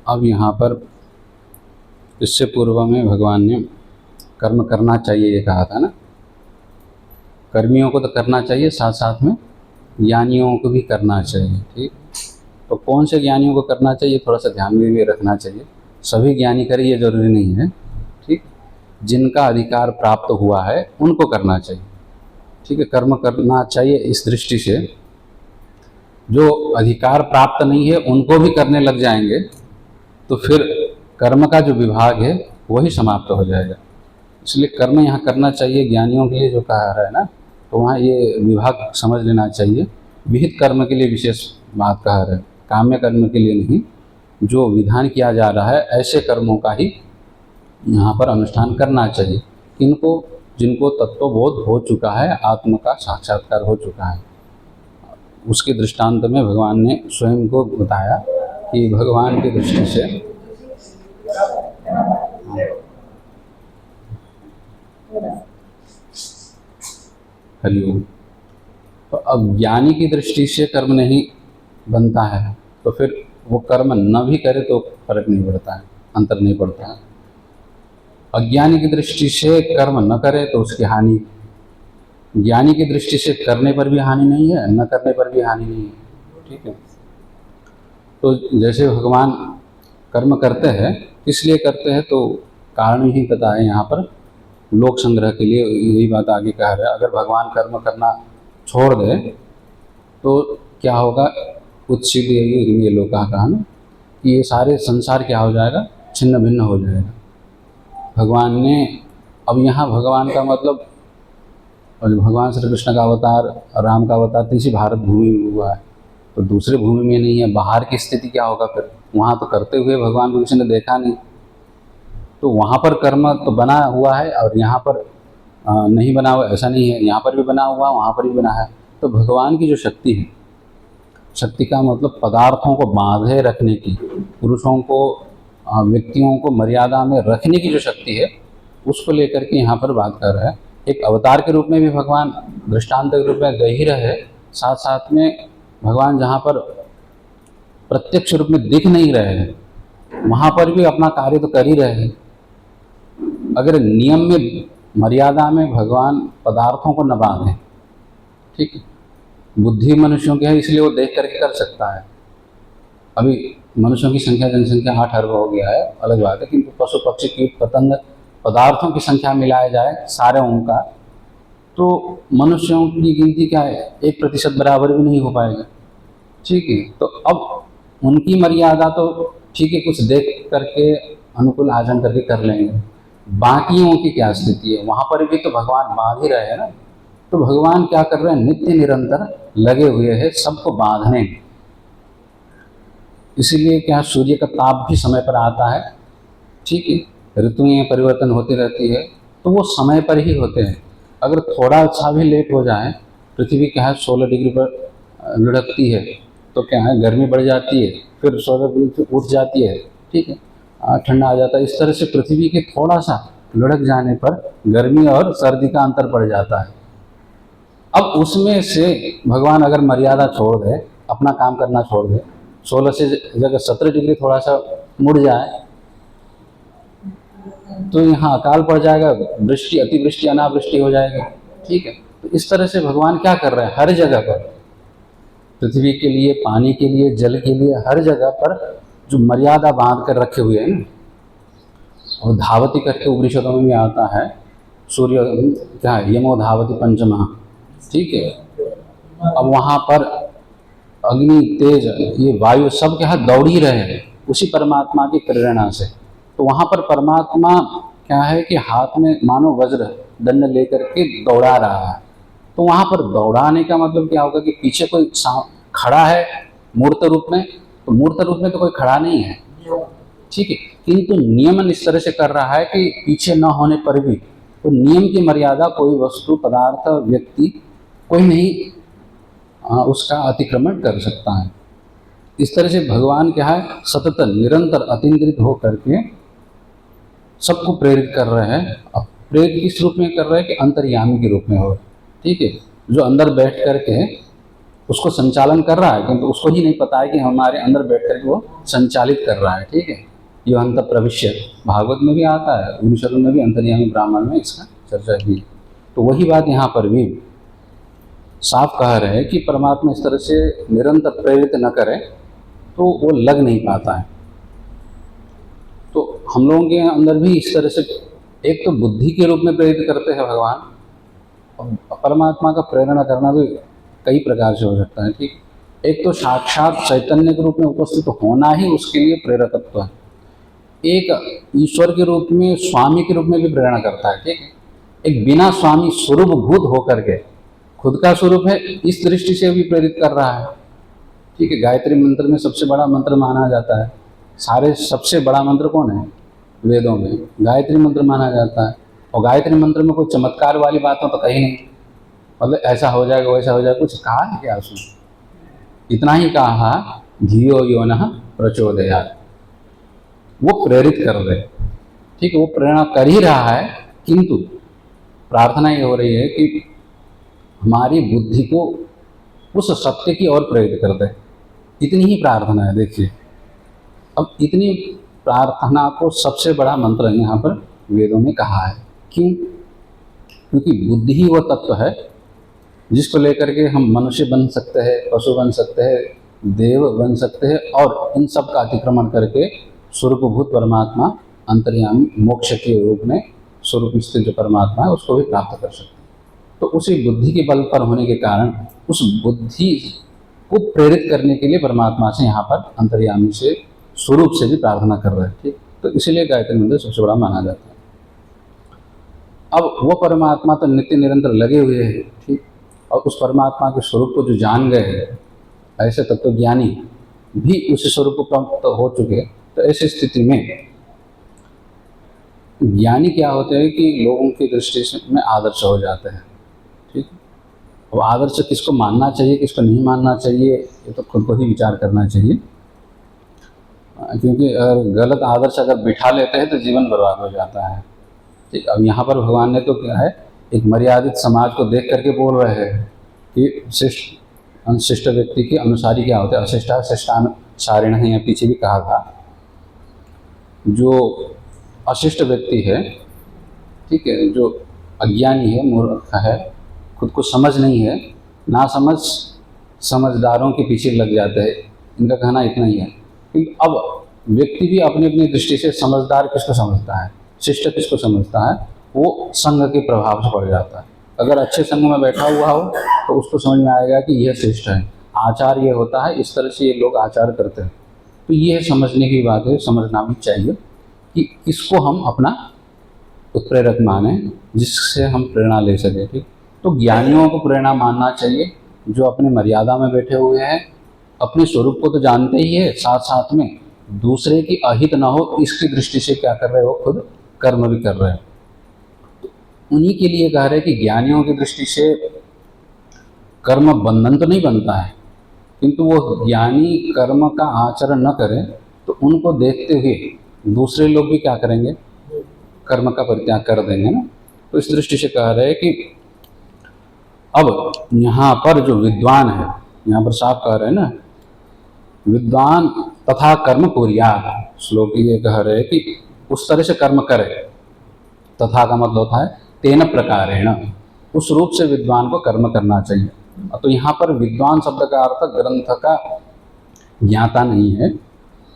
अब यहाँ पर इससे पूर्व में भगवान ने कर्म करना चाहिए ये कहा था ना। कर्मियों को तो करना चाहिए, साथ साथ में ज्ञानियों को भी करना चाहिए। ठीक, तो कौन से ज्ञानियों को करना चाहिए थोड़ा सा ध्यान में भी रखना चाहिए। सभी ज्ञानी करें ये जरूरी नहीं है। ठीक, जिनका अधिकार प्राप्त हुआ है उनको करना चाहिए। ठीक है, कर्म करना चाहिए इस दृष्टि से। जो अधिकार प्राप्त नहीं है उनको भी करने लग जाएंगे तो फिर कर्म का जो विभाग है वही समाप्त हो जाएगा। इसलिए कर्म यहाँ करना चाहिए ज्ञानियों के लिए जो कहा रहा है ना, तो वहाँ ये विभाग समझ लेना चाहिए। विहित कर्म के लिए विशेष बात कहा रहा है, काम्य कर्म के लिए नहीं। जो विधान किया जा रहा है ऐसे कर्मों का ही यहाँ पर अनुष्ठान करना चाहिए। इनको जिनको तत्वबोध हो चुका है, आत्म का साक्षात्कार हो चुका है। उसके दृष्टांत में भगवान ने स्वयं को बताया कि भगवान की दृष्टि से हरिओम, तो अब ज्ञानी की दृष्टि से कर्म नहीं बनता है तो फिर वो कर्म न भी करे तो फर्क नहीं पड़ता है, अंतर नहीं पड़ता है। अज्ञानी की दृष्टि से कर्म न करे तो उसकी हानि, ज्ञानी की दृष्टि से करने पर भी हानि नहीं है, न करने पर भी हानि नहीं है। ठीक है, तो जैसे भगवान कर्म करते हैं इसलिए करते हैं तो कारण ही पता है यहाँ पर लोक संग्रह के लिए। यही बात आगे कह रहे हैं, अगर भगवान कर्म करना छोड़ दे तो क्या होगा, उत्सित ये लोग कहा ना कि ये सारे संसार क्या हो जाएगा, छिन्न भिन्न हो जाएगा। भगवान ने अब यहाँ भगवान का मतलब भगवान श्री कृष्ण का अवतार, राम का अवतार तो इसी भारत भूमि में हुआ है, तो दूसरे भूमि में नहीं है। बाहर की स्थिति क्या होगा फिर, वहाँ तो करते हुए भगवान को किसी ने देखा नहीं, तो वहाँ पर कर्म तो बना हुआ है और यहाँ पर नहीं बना हुआ, ऐसा नहीं है। यहाँ पर भी बना हुआ, वहाँ पर भी बना है। तो भगवान की जो शक्ति है, शक्ति का मतलब पदार्थों को बांधे रखने की, पुरुषों को व्यक्तियों को मर्यादा में रखने की जो शक्ति है, उसको लेकर के यहाँ पर बात कर रहा है। एक अवतार के रूप में भी भगवान दृष्टांत के रूप में गही रहे, साथ साथ में भगवान जहाँ पर प्रत्यक्ष रूप में दिख नहीं रहे हैं वहाँ पर भी अपना कार्य तो कर ही रहे हैं। अगर नियम में मर्यादा में भगवान पदार्थों को न बांधे, ठीक, बुद्धि मनुष्यों की है इसलिए वो देख करके कर सकता है। अभी मनुष्यों की संख्या, जनसंख्या 8 अरब हो गया है, अलग बात है, किंतु पशु पक्षी कीट पतंग पदार्थों की संख्या मिलाया जाए सारे उनका, तो मनुष्यों की गिनती क्या है, 1% बराबर भी नहीं हो पाएगा। ठीक है, तो अब उनकी मर्यादा तो ठीक है, कुछ देख करके अनुकूल आचरण करके कर लेंगे, बाकियों की क्या स्थिति है, वहाँ पर भी तो भगवान बांध ही रहे हैं ना। तो भगवान क्या कर रहे हैं, नित्य निरंतर लगे हुए हैं सबको बांधने में। इसीलिए क्या सूर्य का ताप भी समय पर आता है, ठीक है, ऋतुएं परिवर्तन होती रहती है तो वो समय पर ही होते हैं। अगर थोड़ा सा भी लेट हो जाए, पृथ्वी क्या है 16 डिग्री पर लुढ़कती है तो क्या है गर्मी बढ़ जाती है, फिर 16 डिग्री उठ जाती है, ठीक है, ठंडा आ जाता है। इस तरह से पृथ्वी के थोड़ा सा लुढ़क जाने पर गर्मी और सर्दी का अंतर पड़ जाता है। अब उसमें से भगवान अगर मर्यादा छोड़ दे, अपना काम करना छोड़ दे, 16 से जगह 17 डिग्री थोड़ा सा मुड़ जाए तो यहाँ अकाल पड़ जाएगा, वृष्टि, अतिवृष्टि, अनावृष्टि हो जाएगी। ठीक है, तो इस तरह से भगवान क्या कर रहे हैं, हर जगह पर पृथ्वी के लिए, पानी के लिए, जल के लिए, हर जगह पर जो मर्यादा बांध कर रखे हुए हैं ना, और धावती करके उपनिषदों में भी आता है, सूर्य क्या है, यमो धावती पंचमा, ठीक है। अब वहाँ पर अग्नि, तेज, ये वायु सब क्या है, दौड़ ही रहे हैं उसी परमात्मा की प्रेरणा से। तो वहाँ पर परमात्मा क्या है कि हाथ में मानो वज्र दंड लेकर के दौड़ा रहा है। तो वहाँ पर दौड़ाने का मतलब क्या होगा कि पीछे कोई खड़ा है मूर्त रूप में, तो मूर्त रूप में तो कोई खड़ा नहीं है, ठीक है, किंतु नियमन इस तरह से कर रहा है कि पीछे न होने पर भी तो नियम की मर्यादा कोई वस्तु, पदार्थ, व्यक्ति कोई नहीं उसका अतिक्रमण कर सकता है। इस तरह से भगवान क्या है, सतत निरंतर अतिद्रित हो करके सबको प्रेरित कर रहे हैं। अब प्रेरित किस रूप में कर रहे हैं कि अंतर्यामी के रूप में हो, ठीक है, जो अंदर बैठ करके उसको संचालन कर रहा है, किंतु उसको ही नहीं पता है कि हमारे अंदर बैठ करके वो संचालित कर रहा है, ठीक है। ये अंत प्रविश्य भागवत में भी आता है, उपनिषदों में भी अंतर्यामी ब्राह्मण में इसका चर्चा की। तो वही बात यहाँ पर भी साफ कह रहे हैं कि परमात्मा इस तरह से निरंतर प्रेरित न करे तो वो लग नहीं पाता है। तो हम लोगों के अंदर भी इस तरह से एक तो बुद्धि के रूप में प्रेरित करते हैं भगवान, और परमात्मा का प्रेरणा करना भी कई प्रकार से हो सकता है, ठीक। एक तो साक्षात चैतन्य के रूप में उपस्थित होना ही उसके लिए प्रेरकत्व है। एक ईश्वर के रूप में, स्वामी के रूप में भी प्रेरणा करता है, ठीक है। एक बिना स्वामी स्वरूप भूत होकर के खुद का स्वरूप है, इस दृष्टि से भी प्रेरित कर रहा है, ठीक है। गायत्री मंत्र में सबसे बड़ा मंत्र माना जाता है, सारे सबसे बड़ा मंत्र कौन है? वेदों में गायत्री मंत्र माना जाता है। और गायत्री मंत्र में कोई चमत्कार वाली बात हो तो कहीं नहीं, मतलब ऐसा हो जाएगा वैसा हो जाएगा, कुछ कहा है क्या उसमें? इतना ही कहा धियो यो नः प्रचोदयात्, वो प्रेरित कर रहे, ठीक है, वो प्रेरणा कर ही रहा है, किंतु प्रार्थना ये हो रही है कि हमारी बुद्धि को उस सत्य की ओर प्रेरित कर दे। इतनी ही प्रार्थना है। देखिए, अब इतनी प्रार्थना को सबसे बड़ा मंत्र यहाँ पर वेदों में कहा है। क्यों? क्योंकि बुद्धि ही वो तत्व है जिसको लेकर के हम मनुष्य बन सकते हैं, पशु बन सकते हैं, देव बन सकते हैं, और इन सब का अतिक्रमण करके स्वरूपभूत परमात्मा अंतर्यामी मोक्ष के रूप में स्वरूप स्थित जो परमात्मा है उसको भी प्राप्त कर सकते हैं। तो उसी बुद्धि के बल पर होने के कारण उस बुद्धि को प्रेरित करने के लिए परमात्मा से यहाँ पर अंतर्यामी से स्वरूप से भी प्रार्थना कर रहे हैं, ठीक। तो इसीलिए गायत्री मंत्र सबसे बड़ा माना जाता है। अब वो परमात्मा तो नित्य निरंतर लगे हुए हैं, ठीक, और उस परमात्मा के स्वरूप को जो जान गए हैं, ऐसे तत्वज्ञानी भी उस स्वरूप को प्राप्त हो चुके। तो ऐसी स्थिति में ज्ञानी क्या होते हैं कि लोगों की दृष्टि में आदर्श हो जाते हैं, ठीक। अब आदर्श किसको मानना चाहिए, किसको नहीं मानना चाहिए, ये तो खुद को ही विचार करना चाहिए, क्योंकि गलत आदर्श अगर बिठा लेते हैं तो जीवन बर्बाद हो जाता है, ठीक। अब यहाँ पर भगवान ने तो क्या है, एक मर्यादित समाज को देख करके बोल रहे हैं कि शिष्ट व्यक्ति के अनुसारी क्या होते हैं, अशिष्टा शिष्टानुसारिण है, या पीछे भी कहा था। जो अशिष्ट व्यक्ति है, ठीक है, जो अज्ञानी है, मूर्ख है, खुद को समझ नहीं है, ना समझदारों के पीछे लग जाते हैं, इनका कहना इतना ही है। क्योंकि अब व्यक्ति भी अपनी अपनी दृष्टि से समझदार किसको समझता है, शिष्ट किसको समझता है, वो संघ के प्रभाव से पड़ जाता है। अगर अच्छे संघ में बैठा हुआ हो तो उसको समझ में आएगा कि यह शिष्ट है, आचार ये होता है, इस तरह से ये लोग आचार करते हैं। तो ये समझने की बात है, समझना भी चाहिए कि इसको हम अपना उत्प्रेरक माने, जिससे हम प्रेरणा ले सकें, ठीक। तो ज्ञानियों को प्रेरणा मानना चाहिए, जो अपनी मर्यादा में बैठे हुए हैं, अपने स्वरूप को तो जानते ही है, साथ साथ में दूसरे की अहित न हो इसकी दृष्टि से क्या कर रहे हैं, वो खुद कर्म भी कर रहे हैं। तो उन्हीं के लिए कह रहे हैं कि ज्ञानियों की दृष्टि से कर्म बंधन तो नहीं बनता है, किंतु वो ज्ञानी कर्म का आचरण न करें तो उनको देखते हुए दूसरे लोग भी क्या करेंगे, कर्म का परित्याग कर देंगे ना। तो इस दृष्टि से कह रहे हैं कि अब यहाँ पर जो विद्वान है, यहाँ पर साफ कह रहे हैं ना, विद्वान तथा कर्म कुर्यात्, श्लोक ये कह रहे हैं कि उस तरह से कर्म करे। तथा का मतलब होता है तेन प्रकारेण, उस रूप से विद्वान को कर्म करना चाहिए। तो यहाँ पर विद्वान शब्द का अर्थ ग्रंथ का ज्ञाता नहीं है,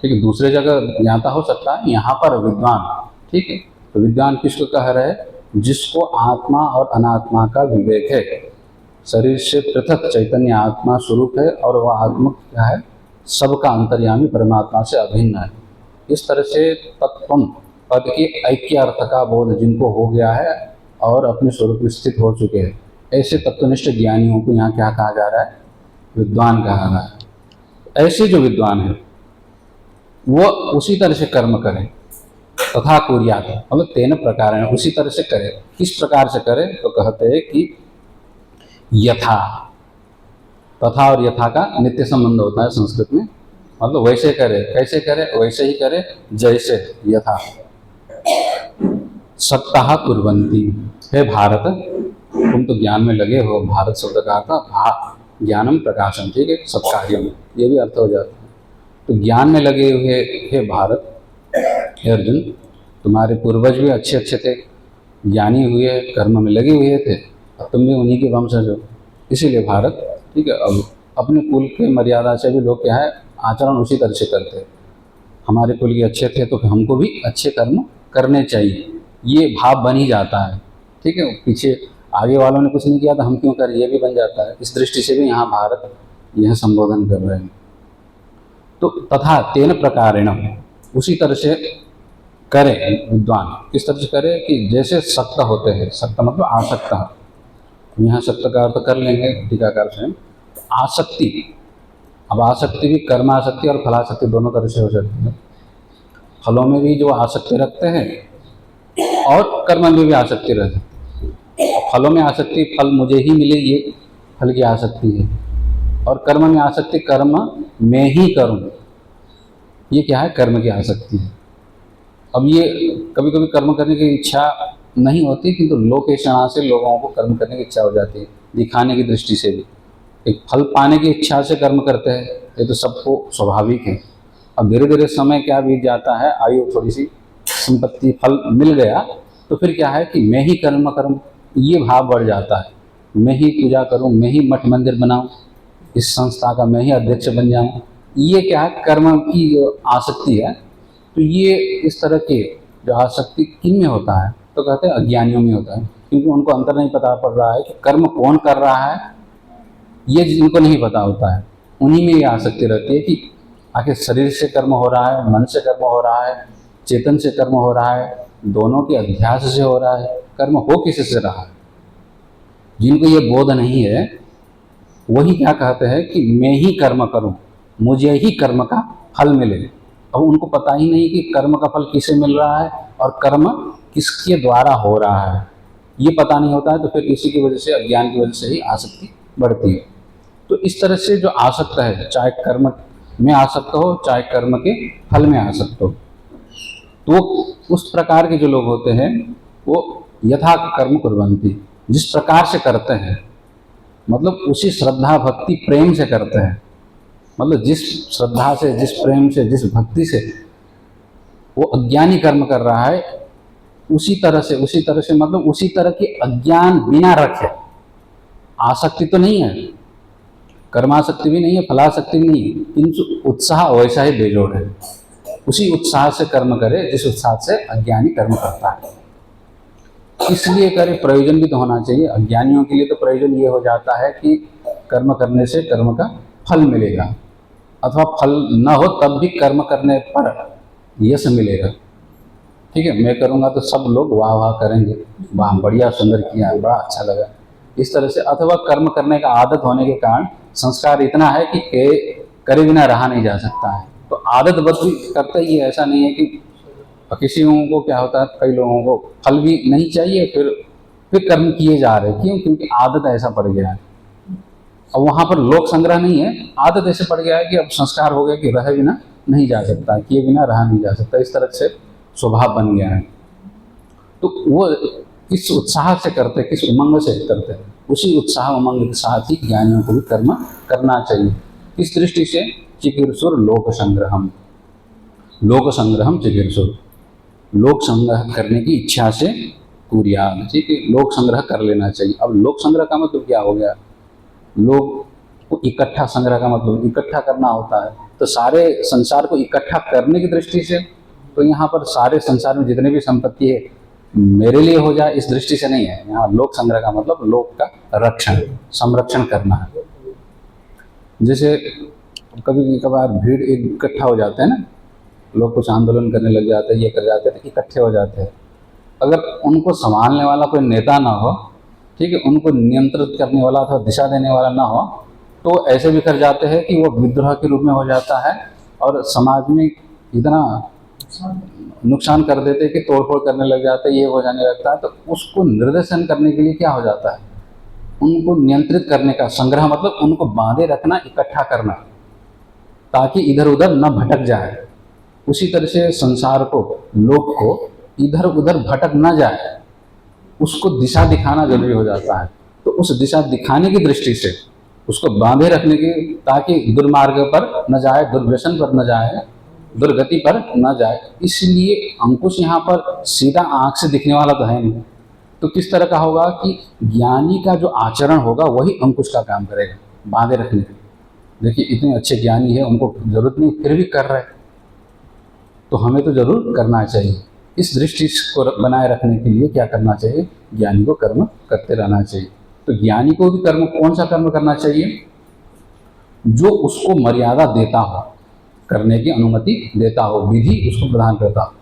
ठीक है, दूसरे जगह ज्ञाता हो सकता है, यहाँ पर विद्वान, ठीक है। तो विद्वान किसको कह रहे हैं, जिसको आत्मा और अनात्मा का विवेक है, शरीर से पृथक चैतन्य आत्मा स्वरूप है, और वह आत्मा क्या है, सबका अंतर्यामी परमात्मा से अभिन्न है। इस तरह से तत्वम पद के ऐक्य अर्थ का बोध जिनको हो गया है और अपने स्वरूप में स्थित हो चुके हैं, ऐसे तत्वनिष्ठ ज्ञानियों को यहाँ क्या कहा जा रहा है, विद्वान कहा जा रहा है। ऐसे जो विद्वान है वो उसी तरह से कर्म करें, तथा कुर्यात्, मतलब तेन प्रकार, उसी तरह से करे। किस प्रकार से करे, तो कहते हैं कि यथा, तथा और यथा का नित्य संबंध होता है संस्कृत में, मतलब वैसे करे, कैसे करे, वैसे ही करे, जैसे, यथा। सक्तः कुर्वन्ति। हे भारत, तुम तो ज्ञान में लगे हो। भारत शब्द का अर्थ ज्ञानम प्रकाशम, ठीक है, सत्कार्यम, ये भी अर्थ हो जाता है। तो ज्ञान में लगे हुए हे भारत, हे अर्जुन, तुम्हारे पूर्वज भी अच्छे अच्छे थे, ज्ञानी हुए, कर्म में लगे हुए थे, और तुम भी उन्हीं के वंशज हो। इसीलिए भारत, ठीक है, अब अपने कुल के मर्यादा से भी लोग क्या है, आचरण उसी तरह से करते हैं। हमारे कुल के अच्छे थे तो हमको भी अच्छे कर्म करने चाहिए, ये भाव बन ही जाता है, ठीक है। पीछे आगे वालों ने कुछ नहीं किया तो हम क्यों करें, ये भी बन जाता है। इस दृष्टि से भी यहाँ भारत यह संबोधन कर रहे हैं। तो तथा तेन प्रकारेण, उसी तरह से करे विद्वान। किस तरह से करे कि जैसे सक्त होते हैं, सक्त मतलब आसक्त, यहाँ सक्त का अर्थ कर लेंगे टीकाकार से, आसक्ति। अब आसक्ति भी कर्म आसक्ति और फलासक्ति दोनों तरह से हो सकती है। फलों में भी जो आसक्ति रखते हैं और कर्म में भी आसक्ति रहती है। फलों में आसक्ति, फल मुझे ही मिले, ये फल की आसक्ति है, और कर्म में आसक्ति, कर्म मैं ही करूं, ये क्या है, कर्म की आसक्ति है। अब ये कभी कभी कर्म करने की इच्छा नहीं होती, किंतु लोकेशणा से लोगों को कर्म करने की इच्छा हो जाती है, दिखाने की दृष्टि से भी। एक फल पाने की इच्छा से कर्म करते हैं, ये तो सबको स्वाभाविक है। अब धीरे धीरे समय क्या बीत जाता है, आयु थोड़ी सी, संपत्ति, फल मिल गया, तो फिर क्या है कि मैं ही कर्म करूं, ये भाव बढ़ जाता है। मैं ही पूजा करूं, मैं ही मठ मंदिर बनाऊं, इस संस्था का मैं ही अध्यक्ष बन जाऊं, ये क्या है, कर्म की जो आसक्ति है। तो ये इस तरह के जो आसक्ति किन में होता है, तो कहते हैं अज्ञानियों में होता है, क्योंकि उनको अंतर नहीं पता पड़ रहा है कि कर्म कौन कर रहा है, ये जिनको नहीं पता होता है, उन्हीं में ये आसक्ति रहती है कि आखिर शरीर से कर्म हो रहा है, मन से कर्म हो रहा है, चेतन से कर्म हो रहा है, दोनों के अध्यास से हो रहा है, कर्म हो किसी से रहा है। जिनको ये बोध नहीं है वही क्या कहते हैं कि मैं ही कर्म करूं, मुझे ही कर्म का फल मिले। अब उनको पता ही नहीं कि कर्म का फल किसे मिल रहा है और कर्म किसके द्वारा हो रहा है, ये पता नहीं होता है। तो फिर इसी की वजह से, अज्ञान की वजह से ही आसक्ति बढ़ती है। तो इस तरह से जो आसक्त है, चाहे कर्म में आसक्त हो, चाहे कर्म के फल में आसक्त हो, तो उस प्रकार के जो लोग होते हैं वो यथा कर्म कुर्वन्ति, जिस प्रकार से करते हैं, मतलब उसी श्रद्धा भक्ति प्रेम से करते हैं। मतलब जिस श्रद्धा से, जिस प्रेम से, जिस भक्ति से वो अज्ञानी कर्म कर रहा है, उसी तरह से मतलब उसी तरह की अज्ञान बिना रखे, आसक्ति तो नहीं है, कर्मासक्ति भी नहीं है, फलासक्ति भी नहीं है, किंतु उत्साह वैसा ही बेजोड़ है। उसी उत्साह से कर्म करे जिस उत्साह से अज्ञानी कर्म करता है। इसलिए करे, प्रयोजन भी तो होना चाहिए। अज्ञानियों के लिए तो प्रयोजन ये हो जाता है कि कर्म करने से कर्म का फल मिलेगा, अथवा फल न हो तब भी कर्म करने पर यश मिलेगा। ठीक है, मैं करूँगा तो सब लोग वाह वाह करेंगे, वाह बढ़िया, सुंदर किया, बड़ा अच्छा लगा, इस तरह से। अथवा कर्म करने का आदत होने के कारण संस्कार इतना है कि करे बिना रहा नहीं जा सकता है, तो आदत बस भी करता ही है। ऐसा नहीं है कि किसी लोगों को क्या होता है, कई लोगों को फल भी नहीं चाहिए, फिर कर्म किए जा रहे। क्यों? क्योंकि आदत ऐसा पड़ गया है। अब वहाँ पर लोक संग्रह नहीं है, आदत ऐसे पड़ गया है कि अब संस्कार हो गया कि रहे बिना नहीं जा सकता, किए बिना रहा नहीं जा सकता, इस तरह से स्वभाव बन गया है। तो वो किस उत्साह से करते, किस उमंग से करते हैं, उसी उत्साह उमंग के साथ ही ज्ञानियों को भी कर्म करना चाहिए। इस दृष्टि से चिकीर्षुर लोक संग्रहम, लोक संग्रहम चिकीर्षुर, लोक संग्रह करने की इच्छा से कुर्याद, ठीक है, लोक संग्रह कर लेना चाहिए। अब लोक संग्रह का मतलब क्या हो गया, लोग को इकट्ठा, संग्रह का मतलब इकट्ठा करना होता है। तो सारे संसार को इकट्ठा करने की दृष्टि से, तो यहाँ पर सारे संसार में जितने भी संपत्ति है मेरे लिए हो जाए, इस दृष्टि से नहीं है। यहाँ लोक संग्रह का मतलब लोक का रक्षण, संरक्षण करना है। जैसे कभी कभार भीड़ इकट्ठा हो जाते हैं ना, लोग कुछ आंदोलन करने लग जाते हैं, ये कर जाते हैं, तो इकट्ठे हो जाते हैं। अगर उनको संभालने वाला कोई नेता ना हो, ठीक है, उनको नियंत्रित करने वाला अथवा दिशा देने वाला ना हो, तो ऐसे भी कर जाते हैं कि वो विद्रोह के रूप में हो जाता है और समाज में इतना नुकसान कर देते हैं कि तोड़फोड़ करने लग जाते हैं, ये हो जाने लगता है। तो उसको निर्देशन करने के लिए क्या हो जाता है, उनको नियंत्रित करने का, संग्रह मतलब उनको बांधे रखना, इकट्ठा करना, ताकि इधर उधर न भटक जाए। उसी तरह से संसार को, लोक को इधर उधर भटक न जाए, उसको दिशा दिखाना जरूरी हो जाता है। तो उस दिशा दिखाने की दृष्टि से उसको बांधे रखने की, ताकि दुर्मार्ग पर न जाए, दुर्व्यसन पर न जाए, दुर्गति पर न जाए। इसलिए अंकुश यहाँ पर सीधा आंख से दिखने वाला तो है नहीं। तो किस तरह का होगा कि ज्ञानी का जो आचरण होगा वही अंकुश का काम करेगा बांधे रखने के लिए। देखिए इतने अच्छे ज्ञानी है, उनको जरूरत नहीं, फिर भी कर रहे, तो हमें तो जरूर करना चाहिए। इस दृष्टि को बनाए रखने के लिए क्या करना चाहिए, ज्ञानी को कर्म करते रहना चाहिए। तो ज्ञानी को भी कर्म, कौन सा कर्म करना चाहिए, जो उसको मर्यादा देता हो, करने की अनुमति देता हो, विधि उसको प्रदान करता हो।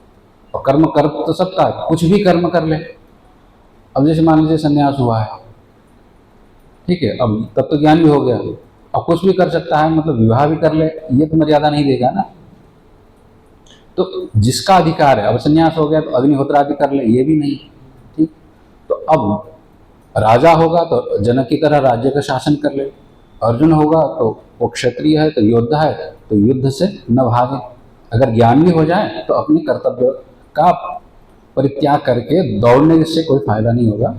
और कर्म कर तो सकता है, कुछ भी कर्म कर ले। अब जैसे मान लीजिए संन्यास हुआ है, ठीक है, अब तब तो ज्ञान भी हो गया, अब कुछ भी कर सकता है, मतलब विवाह भी कर ले, ये तो मर्यादा नहीं देगा ना। तो जिसका अधिकार है, अब संन्यास हो गया तो अग्निहोत्र आदि कर ले, ये भी नहीं, ठीक। तो अब राजा होगा तो जनक की तरह राज्य का शासन कर ले, अर्जुन होगा तो वो क्षत्रिय है तो योद्धा है तो युद्ध से न भागे। अगर ज्ञान भी हो जाए तो अपने कर्तव्य का परित्याग करके दौड़ने से कोई फायदा नहीं होगा,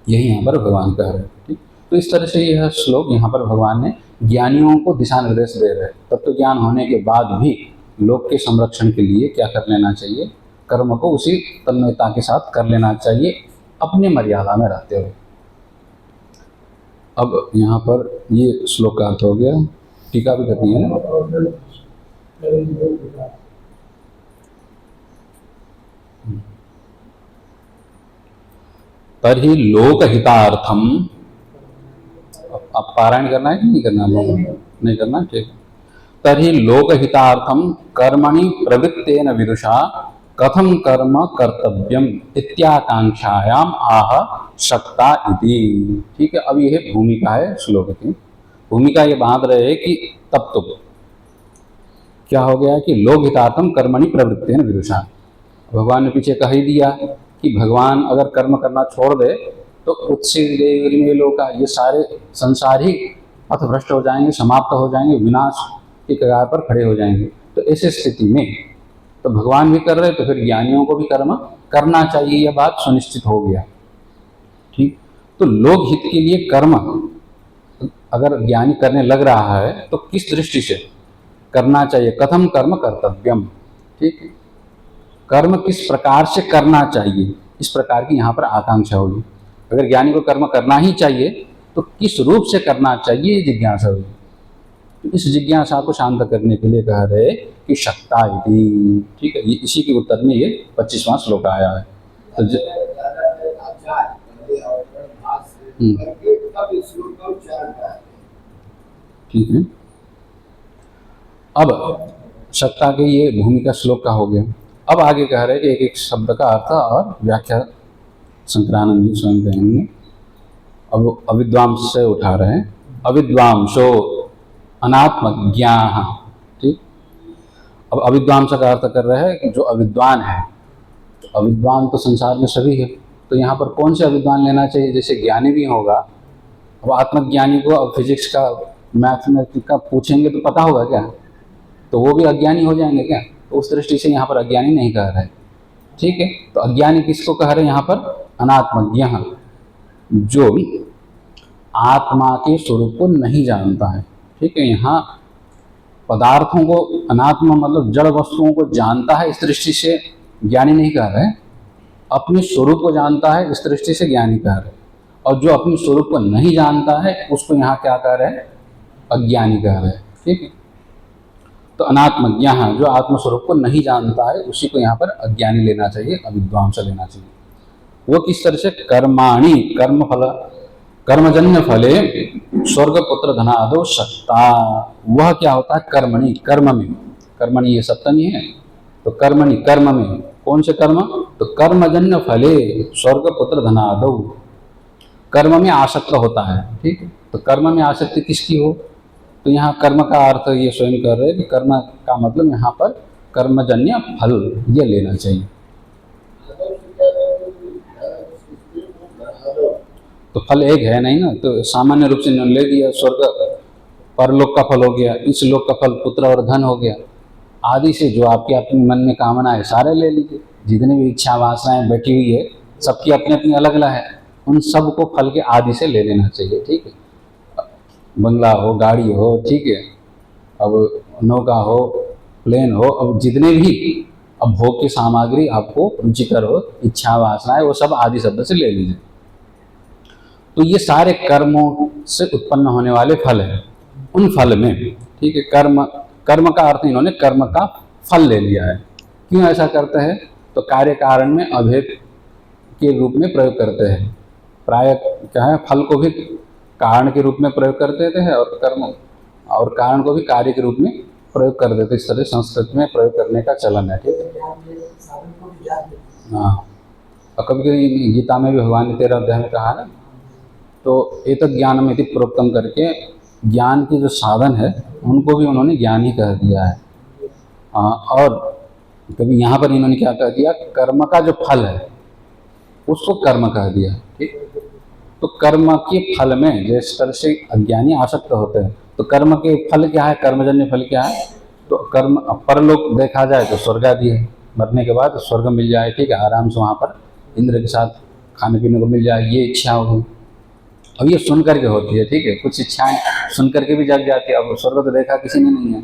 यही यहाँ पर भगवान कह रहे हैं, ठीक। तो इस तरह से यह श्लोक यहाँ पर भगवान ने ज्ञानियों को दिशा निर्देश दे रहे हैं। तत्व ज्ञान होने के बाद भी लोक के संरक्षण के लिए क्या कर लेना चाहिए, कर्म को उसी तन्मयता के साथ कर लेना चाहिए, अपनी मर्यादा में रहते हुए। अब यहाँ पर ये श्लोक का अर्थ हो गया, टीका भी करनी है ना। तर्हि लोकहितार्थम, अब पारायण करना है कि नहीं करना, नहीं करना, ठीक। तर्हि लोकहितार्थम कर्मणि प्रवृत्तेन विदुषा कथम कर्म कर्तव्यम इत्याकांक्षायाम आह शक्ता इति, ठीक है। अब यह भूमिका है श्लोक की, भूमिका ये बांध रहे हैं कि तब तो क्या हो गया कि लोकहितार्थम कर्मणि प्रवृत्तेन विदुषा, भगवान ने पीछे कह ही दिया कि भगवान अगर कर्म करना छोड़ दे तो उत्सिका, ये सारे संसार ही पथभ्रष्ट हो जाएंगे, समाप्त हो जाएंगे, विनाश की कगार पर खड़े हो जाएंगे। तो ऐसी स्थिति में तो भगवान भी कर रहे, तो फिर ज्ञानियों को भी कर्म करना चाहिए, यह बात सुनिश्चित हो गया, ठीक। तो लोक हित के लिए कर्म अगर ज्ञानी करने लग रहा है तो किस दृष्टि से करना चाहिए, कथम कर्म कर्तव्यम, ठीक है। कर्म किस प्रकार से करना चाहिए, इस प्रकार की यहाँ पर आकांक्षा होगी। अगर ज्ञानी को कर्म करना ही चाहिए तो किस रूप से करना चाहिए, ये जिज्ञासा होगी। तो इस जिज्ञासा को शांत करने के लिए कह रहे कि शक्ता इति, ठीक है। ये इसी के उत्तर में ये 25वां श्लोक आया है। तो ठीक है। अब शक्ता के ये भूमिका श्लोक का हो गया। अब आगे कह रहे हैं कि एक एक शब्द का अर्थ और व्याख्या शंकरानंद जी स्वयं कहेंगे। अब अविद्वांस से उठा रहे हैं, अविद्वांसो अनात्मज्ञा, ठीक। अब अविद्वांस का अर्थ कर रहे हैं कि जो अविद्वान है। तो अविद्वान तो संसार में सभी है, तो यहाँ पर कौन से अविद्वान लेना चाहिए, जैसे ज्ञानी भी होगा। अब आत्मज्ञानी को अब फिजिक्स का, मैथमेटिक्स का पूछेंगे तो पता होगा क्या, तो वो भी अज्ञानी हो जाएंगे क्या। तो उस दृष्टि से यहाँ पर अज्ञानी नहीं कह रहे, ठीक है। तो अज्ञानी किसको कह रहे हैं यहाँ पर, अनात्मज्ञ, जो आत्मा के स्वरूप को नहीं जानता है, ठीक है। यहाँ पदार्थों को, अनात्मा मतलब जड़ वस्तुओं को जानता है, इस दृष्टि से ज्ञानी नहीं कह रहे, अपने स्वरूप को जानता है, इस दृष्टि से ज्ञानी कह रहे। और जो अपने स्वरूप को नहीं जानता है उसको यहाँ क्या कह रहे हैं, अज्ञानी कह रहे हैं, ठीक है। तो अनात्मज्ञ, जो आत्मस्वरूप को नहीं जानता है उसी को यहाँ पर अज्ञानी लेना चाहिए, अविद्वांस लेना चाहिए। वो किस तरह से, कर्माणि, कर्म फल, कर्मजन्य फले स्वर्ग पुत्र धनादो शक्ता, वह क्या होता है, कर्मणि, कर्म में, कर्मणि ये सप्तमी है, तो कर्मणि कर्म में, कौन से कर्म, तो कर्मजन्य फले स्वर्ग पुत्र धनादो, कर्म में आसक्त होता है, ठीक है। तो कर्म में आसक्ति किसकी हो, तो यहाँ कर्म का अर्थ ये स्वयं कर रहे हैं कि कर्म का मतलब यहाँ पर कर्मजन्य फल ये लेना चाहिए। तो फल एक है नहीं ना, तो सामान्य रूप से इन्होंने ले दिया, स्वर्ग परलोक का फल हो गया, इस लोक का फल पुत्र और धन हो गया, आदि से जो आपके अपने मन में कामना है सारे ले लीजिए। जितनी भी इच्छा वासनाएं बैठी हुई है सबकी अपनी अपनी अलग अलग है, उन सब को फल के आदि से ले लेना चाहिए। ठीक है, बंगला हो, गाड़ी हो, ठीक है, अब नौका हो, प्लेन हो, अब जितने भी अब भोग की सामग्री आपको रुचिकर हो, इच्छा वासना है, वो सब आदि शब्द से ले लीजिए। तो ये सारे कर्मों से उत्पन्न होने वाले फल हैं। उन फल में, ठीक है, कर्म, कर्म का अर्थ इन्होंने कर्म का फल ले लिया है। क्यों ऐसा करते हैं? तो कार्य कारण में अभेद के रूप में प्रयोग करते हैं। प्राय क्या है, फल को भी कारण के रूप में प्रयोग कर देते हैं और कर्म और कारण को भी कार्य के रूप में प्रयोग कर देते। इस तरह संस्कृत में प्रयोग करने का चलन है। ठीक है, हाँ, और कभी कभी गीता में भी भगवान ने 13 अध्याय में कहा ना, तो एतत् ज्ञानम इति प्रोक्तम करके ज्ञान की जो साधन है उनको भी उन्होंने ज्ञान ही कह दिया है। और कभी यहाँ पर इन्होंने क्या कह दिया, कर्म का जो फल है उसको कर्म कह दिया। ठीक, तो कर्म के फल में जिस तरह से अज्ञानी आसक्त होते हैं, तो कर्म के फल क्या है, कर्मजन्य फल क्या है, तो कर्म परलोक देखा जाए तो स्वर्ग आदि है, मरने के बाद स्वर्ग मिल जाए, ठीक है, आराम से वहाँ पर इंद्र के साथ खाने पीने को मिल जाए, ये इच्छा होगी। अब ये सुन करके होती है, ठीक है, कुछ इच्छाएं सुन करके भी जग जाती है। अब स्वर्ग तो देखा किसी ने नहीं है,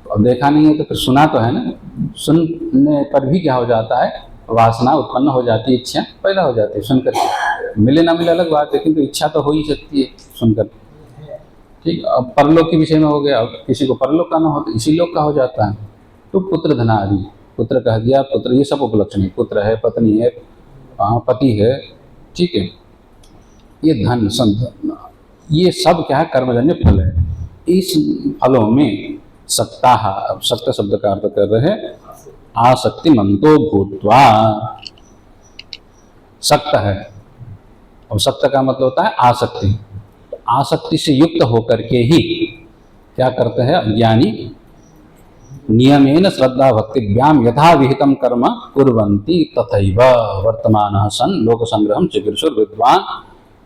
और देखा नहीं है तो फिर सुना तो है ना, सुनने पर भी क्या हो जाता है, वासना उत्पन्न हो जाती है, इच्छा पैदा हो जाती है सुन करके। मिले ना मिले अलग बात है, किंतु इच्छा तो हो ही सकती है सुनकर। ठीक, अब परलोक के विषय में हो गया, अब किसी को परलोक का ना हो तो इसी लोक का हो जाता है। तो पुत्र धन आदि, पुत्र कह दिया, पुत्र ये सब उपलक्षण है, पुत्र है, पत्नी है, पति है, ठीक है, ये धन संत, ये सब क्या है, कर्मजन्य फल है। इस फलों में सक्ता, अब सक्त शब्द का अर्थ कर रहे हैं आसक्ति मंतो भूत्वा, सक्त है, और सक्त का मतलब होता है आसक्ति। तो आसक्ति से युक्त होकर के ही क्या करते हैं अज्ञानी, नियमेन श्रद्धा भक्तिभ्याम यथा विहितम कर्म कुर्वन्ति तथैव वर्तमानः सन् लोक संग्रहं चिकीर्षुर् विद्वान्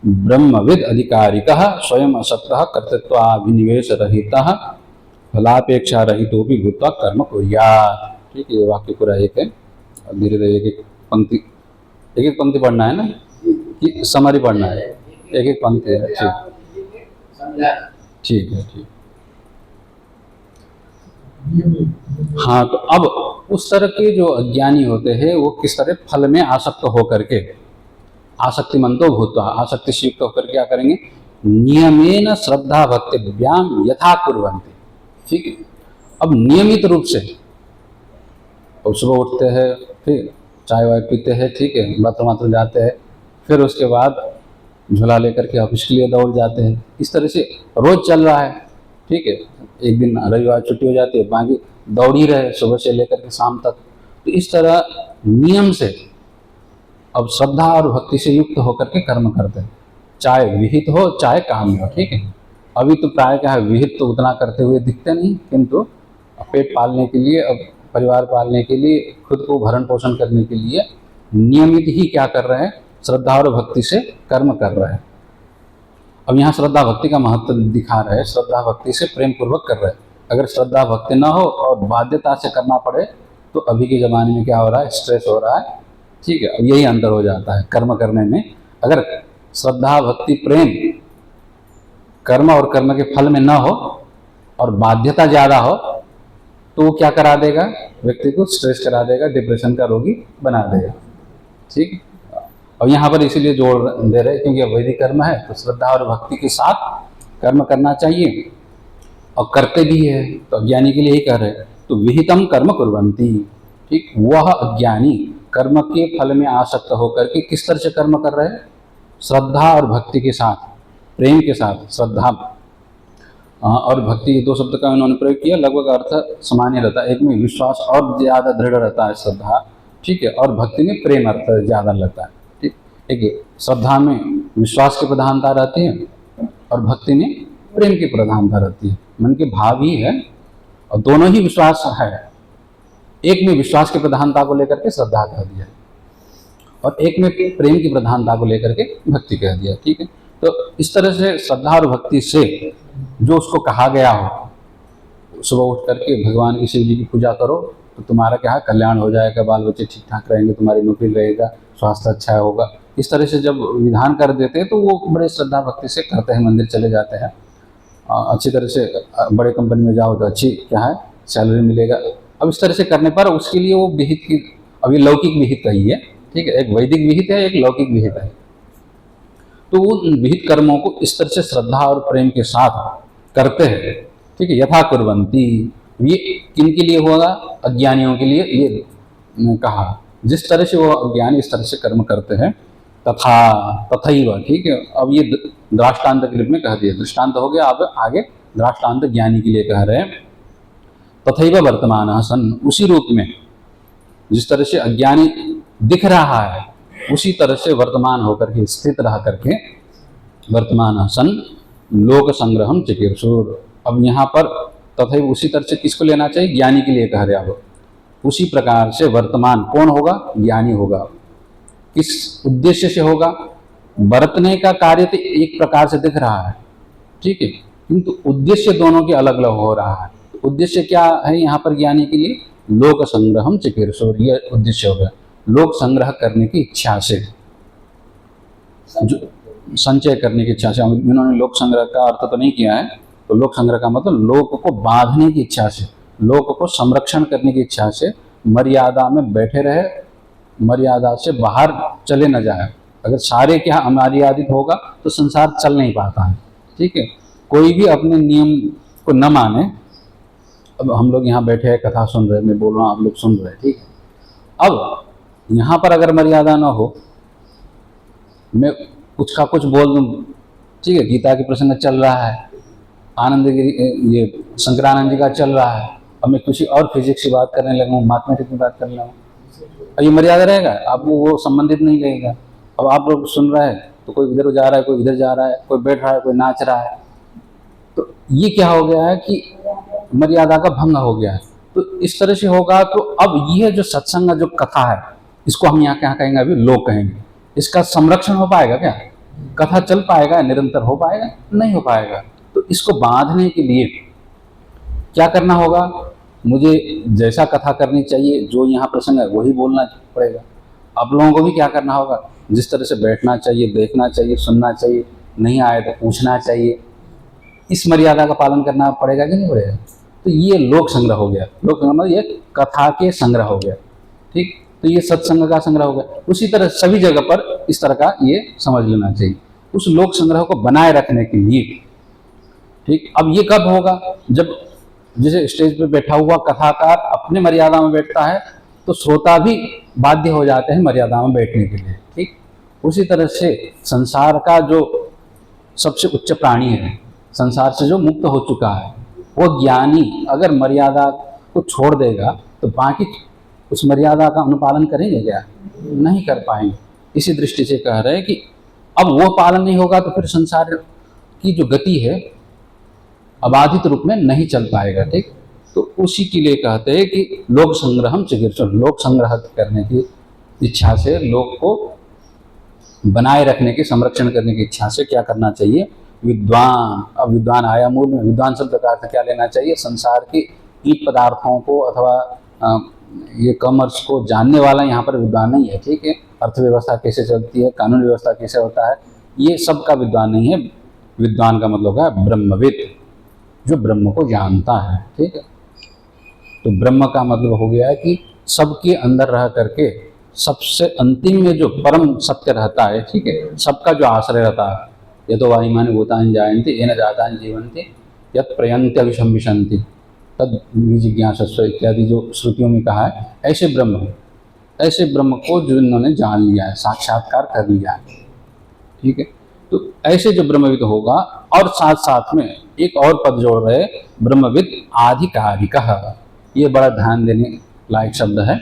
ब्रह्मविद अधिकारिकः स्वयं असक्तः कर्तृत्वाभिनिवेश रहितः फलापेक्षा रहितोपि भूत्वा कर्म कुर्यात्। ठीक है, ये वाक्य पूरा एक है, धीरे धीरे एक एक पंक्ति पढ़ना है ना, कि समरी पढ़ना है, एक एक पंक्ति है। ठीक है, ठीक। हाँ, तो अब उस तरह के जो अज्ञानी होते हैं वो किस तरह फल में आसक्त होकर के, आसक्तिमंतो भूत्वा, आसक्ति से युक्त होकर क्या करेंगे, नियमेन श्रद्धा भक्तिभ्याम यथा कुर्वन्ति। ठीक है, अब नियमित रूप से अब सुबह उठते हैं, फिर चाय वाय पीते हैं, ठीक है, बाथरूम जाते हैं, फिर उसके बाद झोला लेकर के ऑफिस के लिए दौड़ जाते हैं। इस तरह से रोज चल रहा है। ठीक है, एक दिन रविवार छुट्टी हो जाती है, बाकी दौड़ ही रहे सुबह से लेकर के शाम तक। तो इस तरह नियम से अब श्रद्धा और भक्ति से युक्त होकर के कर्म करते हैं, चाहे विहित हो चाहे काम हो। ठीक है, अभी तो प्राय क्या है, विहित तो उतना करते हुए दिखते नहीं, किंतु पेट पालने के लिए, अब परिवार पालने के लिए, खुद को भरण पोषण करने के लिए नियमित ही क्या कर रहे हैं, श्रद्धा और भक्ति से कर्म कर रहे हैं। अब यहाँ श्रद्धा भक्ति का महत्व दिखा रहे हैं, श्रद्धा भक्ति से प्रेम पूर्वक कर रहे हैं। अगर श्रद्धा भक्ति न हो और बाध्यता से करना पड़े तो अभी के ज़माने में क्या हो रहा है, स्ट्रेस हो रहा है। ठीक है, अब यही अंतर हो जाता है कर्म करने में। अगर श्रद्धा भक्ति प्रेम कर्म और कर्म के फल में न हो और बाध्यता ज़्यादा हो तो वो क्या करा देगा, व्यक्ति को स्ट्रेस करा देगा, डिप्रेशन का रोगी बना देगा। ठीक, और यहाँ पर इसीलिए जोड़ दे रहे क्योंकि वैदिक कर्म है तो श्रद्धा और भक्ति के साथ कर्म करना चाहिए, और करते भी है। तो अज्ञानी के लिए ही कह रहे हैं, तो विहितम कर्म कुर्वन्ति। ठीक, वह अज्ञानी कर्म के फल में आसक्त होकर के किस तरह से कर्म कर रहे हैं, श्रद्धा और भक्ति के साथ, प्रेम के साथ। श्रद्धा और भक्ति, ये दो शब्द का उन्होंने प्रयोग किया, लगभग अर्थ सामान्य रहता है। एक में विश्वास और ज़्यादा दृढ़ रहता है श्रद्धा, ठीक है, और भक्ति में प्रेम अर्थ ज़्यादा लगता है। ठीक, एक श्रद्धा में विश्वास की प्रधानता रहती है और भक्ति में प्रेम की प्रधानता रहती है, मन के भाव ही है, और दोनों ही विश्वास है। एक में विश्वास की प्रधानता को लेकर के श्रद्धा कह दिया और एक में प्रेम की प्रधानता को लेकर के भक्ति कह दिया। ठीक है, तो इस तरह से श्रद्धा और भक्ति से जो उसको कहा गया हो, सुबह उठ करके भगवान की शिव जी की पूजा करो तो तुम्हारा क्या है, कल्याण हो जाएगा, बाल बच्चे ठीक ठाक रहेंगे, तुम्हारी नौकरी रहेगा, स्वास्थ्य अच्छा होगा। इस तरह से जब विधान कर देते हैं तो वो बड़े श्रद्धा भक्ति से करते हैं, मंदिर चले जाते हैं। अच्छी तरह से बड़े कंपनी में जाओ तो अच्छी क्या है सैलरी मिलेगा। अब इस तरह से करने पर उसके लिए वो विहित की, अभी लौकिक विहित कही है, ठीक है, एक वैदिक विहित है, एक लौकिक विहित है। तो वो विहित कर्मों को इस तरह से श्रद्धा और प्रेम के साथ करते हैं, ठीक है। यथा कुर्वन्ति, ये किन के लिए होगा, अज्ञानियों के लिए ये कहा, जिस तरह से वो अज्ञानी इस तरह से कर्म करते हैं। तथा तथैव, ठीक है। अब ये दृष्टांत के रूप में कह दिया, दृष्टांत हो गया, अब आगे दृष्टांत ज्ञानी के लिए कह रहे हैं। तथैव वर्तमान सन, उसी रूप में जिस तरह से अज्ञानी दिख रहा है उसी तरह से वर्तमान होकर के स्थित रह करके वर्तमान सन लोक संग्रहम चिकीर्षुर। अब यहाँ पर तथैव उसी तरह से किसको लेना चाहिए, ज्ञानी के लिए कह रहे हैं। अब उसी प्रकार से वर्तमान कौन होगा, ज्ञानी होगा। किस उद्देश्य से होगा, बरतने का कार्य तो एक प्रकार से दिख रहा है, ठीक है, किंतु उद्देश्य दोनों के अलग अलग हो रहा है। उद्देश्य क्या है यहाँ पर ज्ञानी के लिए, लोक संग्रहम चिकीर्षुर, ये उद्देश्य हो गया, लोक संग्रह करने की इच्छा से, जो संचय करने की इच्छा से। इन्होंने लोक संग्रह का अर्थ तो नहीं किया है, तो लोक संग्रह का मतलब लोक को बांधने की इच्छा से, लोक को संरक्षण करने की इच्छा से, मर्यादा में बैठे रहे, मर्यादा से बाहर चले न जाए। अगर सारे क्या अमर्यादित होगा तो संसार चल नहीं पाता है, ठीक है। कोई भी अपने नियम को न माने। अब हम लोग यहाँ बैठे हैं, कथा सुन रहे, मैं बोल रहा हूँ, आप लोग सुन रहे, ठीक है। अब यहाँ पर अगर मर्यादा न हो, मैं कुछ का कुछ बोल दूँ, ठीक है, गीता के प्रसंग चल रहा है, आनंद गिरी ये शंकरानंद जी का चल रहा है, अब मैं किसी और फिजिक्स की बात करने लगा हूँ, मैथमेटिक्स की बात करने लगा हूँ, अब ये मर्यादा रहेगा, आपको वो संबंधित नहीं रहेगा। अब आप लोग सुन रहे हैं तो कोई इधर जा रहा है, कोई इधर जा रहा है, कोई बैठ रहा है, कोई नाच रहा है, तो ये क्या हो गया है कि मर्यादा का भंग हो गया है। तो इस तरह से होगा। तो अब ये जो सत्संग जो कथा है, इसको हम यहाँ क्या कहेंगे, अभी लोग कहेंगे, इसका संरक्षण हो पाएगा क्या, कथा चल पाएगा, निरंतर हो पाएगा, नहीं हो पाएगा। तो इसको बांधने के लिए क्या करना होगा, मुझे जैसा कथा करनी चाहिए, जो यहाँ प्रसंग है वही बोलना पड़ेगा। आप लोगों को भी क्या करना होगा, जिस तरह से बैठना चाहिए, देखना चाहिए, सुनना चाहिए, नहीं आए तो पूछना चाहिए, इस मर्यादा का पालन करना पड़ेगा कि नहीं पड़ेगा। तो ये लोक संग्रह हो गया, लोक संग्रह मतलब ये कथा के संग्रह हो गया, ठीक। तो ये सत्संग का संग्रह हो गया। उसी तरह सभी जगह पर इस तरह का ये समझ लेना चाहिए, उस लोक संग्रह को बनाए रखने के लिए, ठीक। अब ये कब होगा, जब जैसे स्टेज पे बैठा हुआ कथाकार अपने मर्यादा में बैठता है तो श्रोता भी बाध्य हो जाते हैं मर्यादा में बैठने के लिए, ठीक। उसी तरह से संसार का जो सबसे उच्च प्राणी है, संसार से जो मुक्त हो चुका है, वो ज्ञानी अगर मर्यादा को छोड़ देगा तो बाकी उस मर्यादा का अनुपालन करेंगे क्या, नहीं कर पाएंगे। इसी दृष्टि से कह रहे हैं कि अब वो पालन नहीं होगा तो फिर संसार की जो गति है अबाधित रूप में नहीं चल पाएगा, ठीक। तो उसी के लिए कहते हैं कि लोक संग्रहम चिकीर्षुर, लोक संग्रह करने की इच्छा से, लोक को बनाए रखने की, संरक्षण करने की इच्छा से क्या करना चाहिए, विद्वान। अब विद्वान आया मूल में, विद्वान शब्द का अर्थ क्या लेना चाहिए, संसार की ईट पदार्थों को अथवा ये कॉमर्स को जानने वाला यहाँ पर विद्वान नहीं है, ठीक है। अर्थव्यवस्था कैसे चलती है, कानून व्यवस्था कैसे होता है, ये सब का विद्वान नहीं है। विद्वान का मतलब है ब्रह्मविद, जो ब्रह्म को जानता है, ठीक है। तो ब्रह्म का मतलब हो गया है कि सबके अंदर रह करके सबसे अंतिम में जो परम सत्य रहता है, ठीक है, सबका जो आश्रय रहता है। ये तो वायुमानी भूतानि जायन्ते येन जातानि जीवन्ते यत् प्रयन्ति अभिशंविशन्ति तद विजिज्ञासस्व इत्यादि जो श्रुतियों में कहा है, ऐसे ब्रह्म को जो इन्होंने जान लिया है, साक्षात्कार कर लिया है, ठीक है। तो ऐसे जो ब्रह्मविद होगा, और साथ साथ में एक और पद जोड़ रहे, ब्रह्मविद आधिकारिकः, ये बड़ा ध्यान देने लायक शब्द है।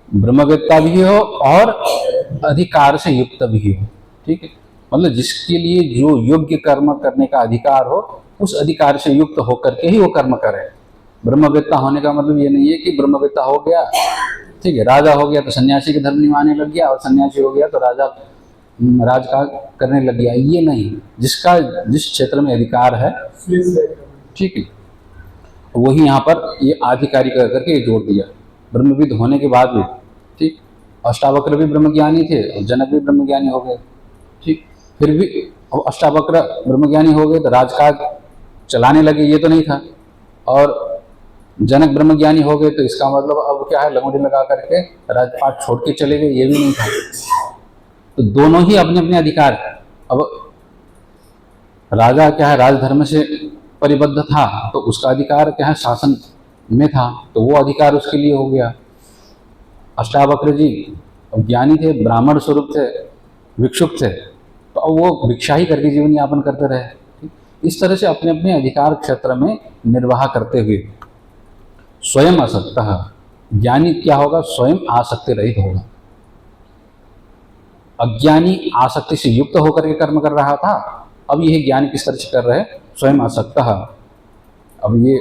ब्रह्मवेत्ता भी हो और अधिकार से युक्त भी हो, ठीक है। मतलब जिसके लिए जो योग्य कर्म करने का अधिकार हो, उस अधिकार से युक्त होकर के ही वो कर्म करे। ब्रह्मवेत्ता होने का मतलब ये नहीं है कि ब्रह्मवेत्ता हो गया, ठीक है, राजा हो गया तो सन्यासी के धर्म निभाने लग गया, और सन्यासी हो गया तो राजा राज का करने लग गया, ये नहीं। जिसका जिस क्षेत्र में अधिकार है, ठीक है, वही यहाँ पर ये आधिकारिक करके ये जोड़ दिया, ब्रह्मविद होने के बाद भी। ठीक, अष्टावक्र भी ब्रह्मज्ञानी थे और जनक भी ब्रह्मज्ञानी हो गए। ठीक, फिर भी अब अष्टावक्र ब्रह्मज्ञानी हो गए तो राजकाज चलाने लगे, ये तो नहीं था, और जनक ब्रह्मज्ञानी हो गए तो इसका मतलब अब क्या है, लंगोटी लगा करके राजपाट छोड़ के चले गए, ये भी नहीं था। तो दोनों ही अपने अपने अधिकार। अब राजा क्या है, राजधर्म से परिबद्ध था तो उसका अधिकार क्या है, शासन में था, तो वो अधिकार उसके लिए हो गया। अष्टावक्र जी ज्ञानी थे, ब्राह्मण स्वरूप थे, भिक्षुक थे, तो अब वो भिक्षा ही करके जीवन यापन करते रहे। इस तरह से अपने अपने अधिकार क्षेत्र में निर्वाह करते हुए स्वयं आसक्त, ज्ञानी क्या होगा, स्वयं आसक्ति रहित होगा। अज्ञानी आसक्ति से युक्त होकर के कर्म कर रहा था, अब यह ज्ञानी किस तरह से कर रहे हैं, स्वयं आसक्त। अब ये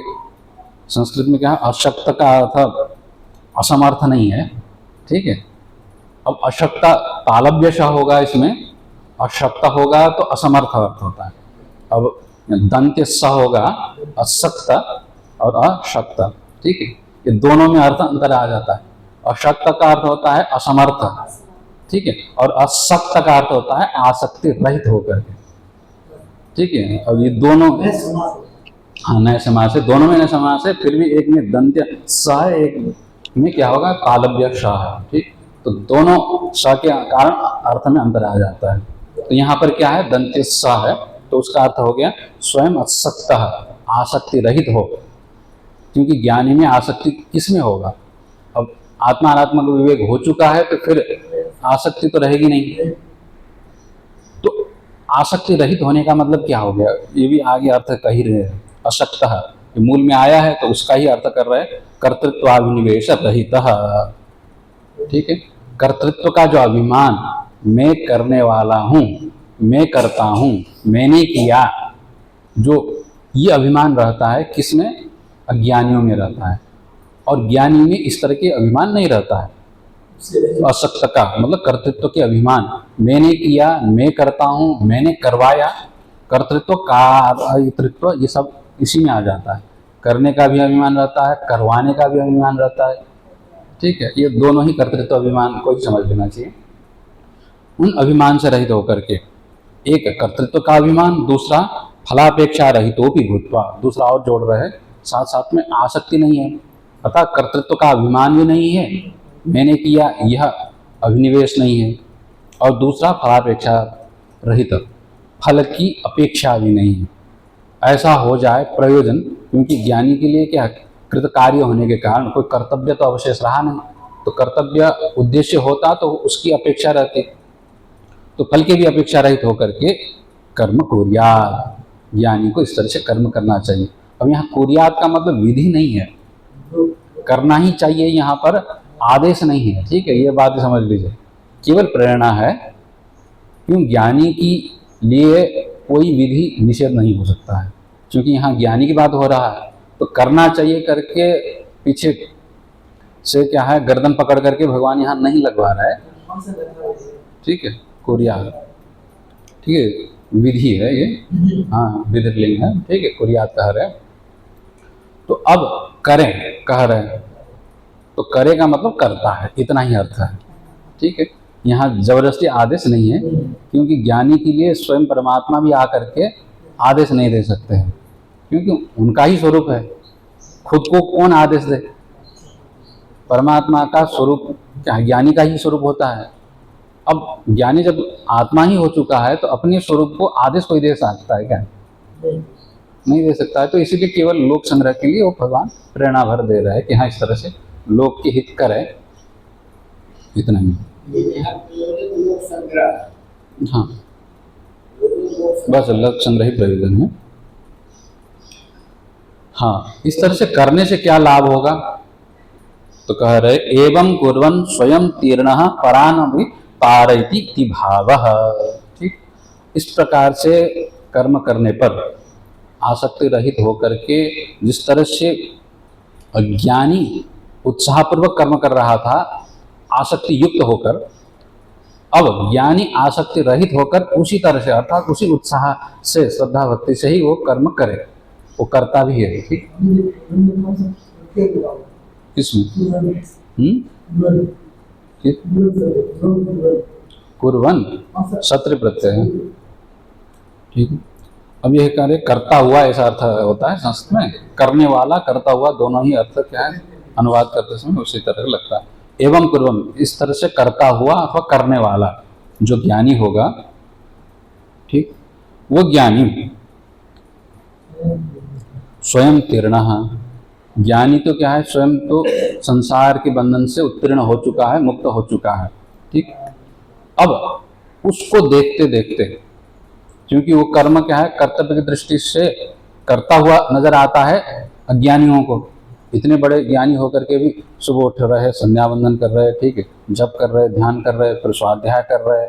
संस्कृत में क्या है, अशक्त का अर्थ असमर्थ नहीं है। ठीक है, अब अशक्ता तालव्य होगा, इसमें अशक्त होगा तो असमर्थ अर्थ होता है। अब दंत्य स होगा अशक्त और अशक्त। ठीक है, ये दोनों में अर्थ अंतर आ जाता है। अशक्त का अर्थ होता है असमर्थ, ठीक है, और अशक्त का अर्थ होता है आसक्ति रहित होकर के। ठीक है, अब ये दोनों हाँ नए समास है, दोनों में नए समास है, फिर भी एक में दंत्य स है, एक में क्या होगा तालव्य श है। ठीक, तो दोनों स के कारण अर्थ में अंतर आ जाता है। तो यहाँ पर क्या है, दंत्य स है तो उसका अर्थ हो गया स्वयं असक्त, आसक्ति रहित हो, क्योंकि ज्ञानी में आसक्ति किसमें होगा। अब आत्मा अनात्मा का विवेक हो चुका है तो फिर आसक्ति तो रहेगी नहीं। तो आसक्ति रहित होने का मतलब क्या हो गया, ये भी आगे अर्थ कह ही रहे हैं। अशक्त मूल में आया है तो उसका ही अर्थ कर रहे हैं, कर्तृत्वाभिनिवेश रहित। ठीक है, कर्तृत्व का जो अभिमान, मैं करने वाला हूं, मैं करता हूं, मैंने किया, जो ये अभिमान रहता है किसमें, अज्ञानियों में रहता है, और ज्ञानी में इस तरह के अभिमान नहीं रहता है। अशक्त का मतलब कर्तृत्व के अभिमान, मैंने किया, मैं करता हूं, मैंने करवाया, कर्तृत्व कार्तृत्व ये सब इसी में आ जाता है। करने का भी अभिमान रहता है, करवाने का भी अभिमान रहता है। ठीक है, ये दोनों ही कर्तृत्व अभिमान को ही समझ लेना चाहिए। उन अभिमान से रहित होकर के, एक कर्तृत्व का अभिमान, दूसरा फलापेक्षा रहितोपि भूत्वा, दूसरा और जोड़ रहे साथ साथ में आसक्ति नहीं है, अर्थात कर्तृत्व का अभिमान भी नहीं है, मैंने किया यह अभिनिवेश नहीं है, और दूसरा फलापेक्षा रहित, फल की अपेक्षा भी नहीं है। ऐसा हो जाए प्रयोजन, क्योंकि ज्ञानी के लिए क्या, कृत कार्य होने के कारण कोई कर्तव्य तो अवशेष रहा नहीं, तो कर्तव्य उद्देश्य होता तो उसकी अपेक्षा रहती, तो फल की भी अपेक्षा रहित होकर के कर्म कुर्यात्, ज्ञानी को इस तरह से कर्म करना चाहिए। अब यहाँ कुर्यात् का मतलब विधि नहीं है, करना ही चाहिए, यहाँ पर आदेश नहीं है। ठीक है, ये बात समझ लीजिए, केवल प्रेरणा है। क्यों, ज्ञानी की लिए कोई विधि निषेध नहीं हो सकता है, क्योंकि यहाँ ज्ञानी की बात हो रहा है, तो करना चाहिए करके पीछे से क्या है, गर्दन पकड़ करके भगवान यहाँ नहीं लगवा रहा है। ठीक है, कुर्यात्, ठीक है, विधि है ये, हाँ विधिलिंग है। ठीक है, कुर्यात् कह रहे हैं, तो अब करें कह रहे हैं, तो करे का मतलब करता है, इतना ही अर्थ है। ठीक है, यहाँ जबरदस्ती आदेश नहीं है, क्योंकि ज्ञानी के लिए स्वयं परमात्मा भी आकर के आदेश नहीं दे सकते हैं, क्योंकि उनका ही स्वरूप है। खुद को कौन आदेश दे, परमात्मा का स्वरूप क्या, ज्ञानी का ही स्वरूप होता है। अब ज्ञानी जब आत्मा ही हो चुका है तो अपने स्वरूप को आदेश कोई दे सकता है क्या, नहीं दे सकता है। तो इसीलिए केवल लोक संग्रह के लिए वो भगवान प्रेरणा भर दे रहा है कि हाँ इस तरह से लोक के हित करे, इतना ही। हाँ बस लोक संग्रह ही प्रयोजन है। हाँ, इस तरह से करने से क्या लाभ होगा, तो कह रहे एवं कुर्वन् स्वयं तीर्णः परानपि पारयति इति भावः। ठीक, इस प्रकार से कर्म करने पर आसक्ति रहित होकर के, जिस तरह से अज्ञानी उत्साहपूर्वक कर्म कर रहा था आसक्ति युक्त होकर, अब ज्ञानी आसक्ति रहित होकर उसी तरह से, अर्थात उसी उत्साह से, श्रद्धा भक्ति से ही वो कर्म करे। वो करता भी है, ठीक। किसमें? ठीक? कुर्वन् सत्र प्रत्यय है, ठीक है। अब यह कार्य करता हुआ ऐसा अर्थ होता है संस्कृत में, करने वाला करता हुआ दोनों ही अर्थ क्या है अनुवाद करते समय उसी तरह लगता है। एवं कुर्वन् इस तरह से करता हुआ अथवा करने वाला जो ज्ञानी होगा, ठीक, वो ज्ञानी स्वयं तीर्णः, ज्ञानी तो क्या है स्वयं तो संसार के बंधन से उत्तीर्ण हो चुका है, मुक्त हो चुका है, ठीक। अब उसको देखते देखते, क्योंकि वो कर्म क्या है कर्तव्य की दृष्टि से करता हुआ नजर आता है अज्ञानियों को, इतने बड़े ज्ञानी होकर के भी सुबह उठ रहे, संध्या वंदन कर रहे, ठीक है, जप कर रहे, ध्यान कर रहे, फिर स्वाध्याय कर रहे।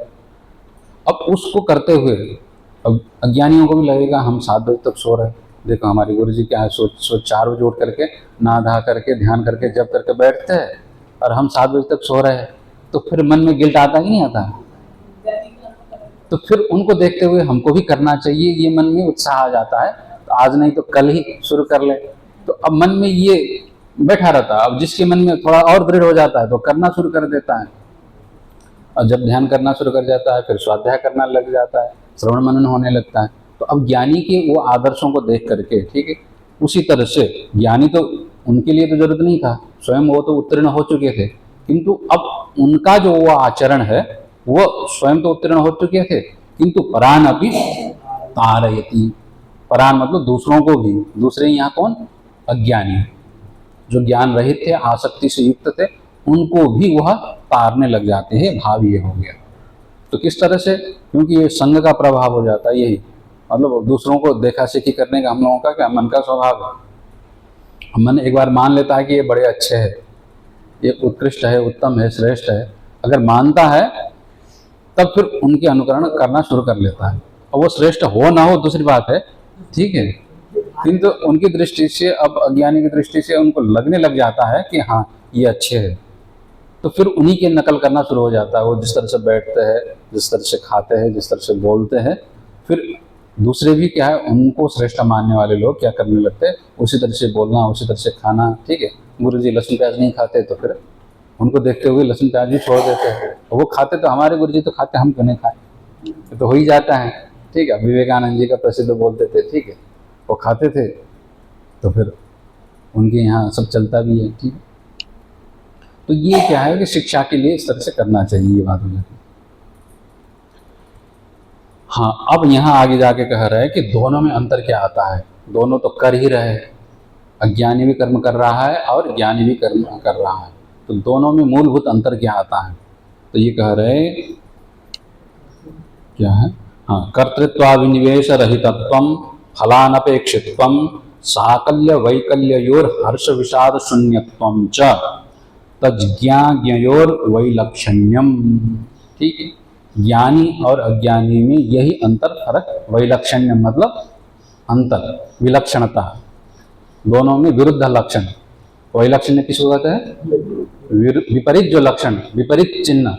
अब उसको करते हुए अब अज्ञानियों को भी लगेगा हम 7 बजे तक सो रहे, देखो हमारे गुरु जी क्या है सो 4 बजे उठ करके नहा धा करके ध्यान करके जप करके बैठते हैं और हम 7 बजे तक सो रहे हैं, तो फिर मन में गिल्ट आता ही नहीं आता। तो फिर उनको देखते हुए हमको भी करना चाहिए, ये मन में उत्साह आ जाता है, तो आज नहीं तो कल ही शुरू कर ले। तो अब मन में ये बैठा रहता है, अब जिसके मन में थोड़ा और दृढ़ हो जाता है तो करना शुरू कर देता है, और जब ध्यान करना शुरू कर जाता है फिर स्वाध्याय करना लग जाता है, श्रवण मनन होने लगता है। तो अब ज्ञानी के वो आदर्शों को देख करके, ठीक है, उसी तरह से ज्ञानी तो उनके लिए तो जरूरत नहीं था, स्वयं वो तो उत्तीर्ण हो चुके थे, किंतु अब उनका जो वो आचरण है वो स्वयं तो उत्तीर्ण हो चुके थे, किंतु परान अभी तारयति, परान मतलब दूसरों को भी, दूसरे यहाँ कौन अज्ञानी जो ज्ञान रहित थे, आसक्ति से युक्त थे, उनको भी वह तारने लग जाते हैं, भाव ये हो गया। तो किस तरह से, क्योंकि ये संग का प्रभाव हो जाता है, यही मतलब दूसरों को देखा सीखी करने का हम लोगों का क्या मन का स्वभाव है। मन एक बार मान लेता है कि ये बड़े अच्छे हैं, ये उत्कृष्ट है, उत्तम है, श्रेष्ठ है, अगर मानता है तब फिर उनके अनुकरण करना शुरू कर लेता है। और वो श्रेष्ठ हो ना हो दूसरी बात है, ठीक है, किंतु उनकी दृष्टि से, अब अज्ञानी की दृष्टि से उनको लगने लग जाता है कि हाँ ये अच्छे हैं, तो फिर उन्हीं के नकल करना शुरू हो जाता है। वो जिस तरह से बैठते हैं, जिस तरह से खाते हैं, जिस तरह से बोलते हैं, फिर दूसरे भी क्या है उनको श्रेष्ठ मानने वाले लोग क्या करने लगते हैं, उसी तरह से बोलना, उसी तरह से खाना, ठीक है। गुरु जी लहसुन प्याज नहीं खाते तो फिर उनको देखते हुए लहसुन प्याज भी छोड़ देते हैं, और वो खाते तो हमारे गुरु जी तो खाते, हम क्यों नहीं खाए, तो हो ही जाता है, ठीक है। विवेकानंद जी का प्रसिद्ध बोलते थे, ठीक है, वो खाते थे तो फिर उनके यहाँ सब चलता भी है, ठीक है। तो ये क्या है कि शिक्षा के लिए इस तरह से करना चाहिए, ये बात हो जाती है। हाँ, अब यहाँ आगे जाके कह रहे हैं कि दोनों में अंतर क्या आता है, दोनों तो कर ही रहे हैं, अज्ञानी भी कर्म कर रहा है और ज्ञानी भी कर्म कर रहा है, तो दोनों में मूलभूत अंतर क्या आता है, तो ये कह रहे हैं क्या है, हाँ, कर्तृत्वाभिनिवेश रहितत्वम फलानपेक्षित्वम साकल्य वैकल्ययोर हर्ष विषाद शून्यत्वम च तज्ज्ञाज्ञयोर वैलक्षण्यम, ठीक है। ज्ञानी और अज्ञानी में यही अंतर फर्क, वैलक्षण्य मतलब अंतर, विलक्षणता, दोनों में विरुद्ध लक्षण। वैलक्षण्य किसको कहते हैं, विपरीत जो लक्षण, विपरीत चिन्ह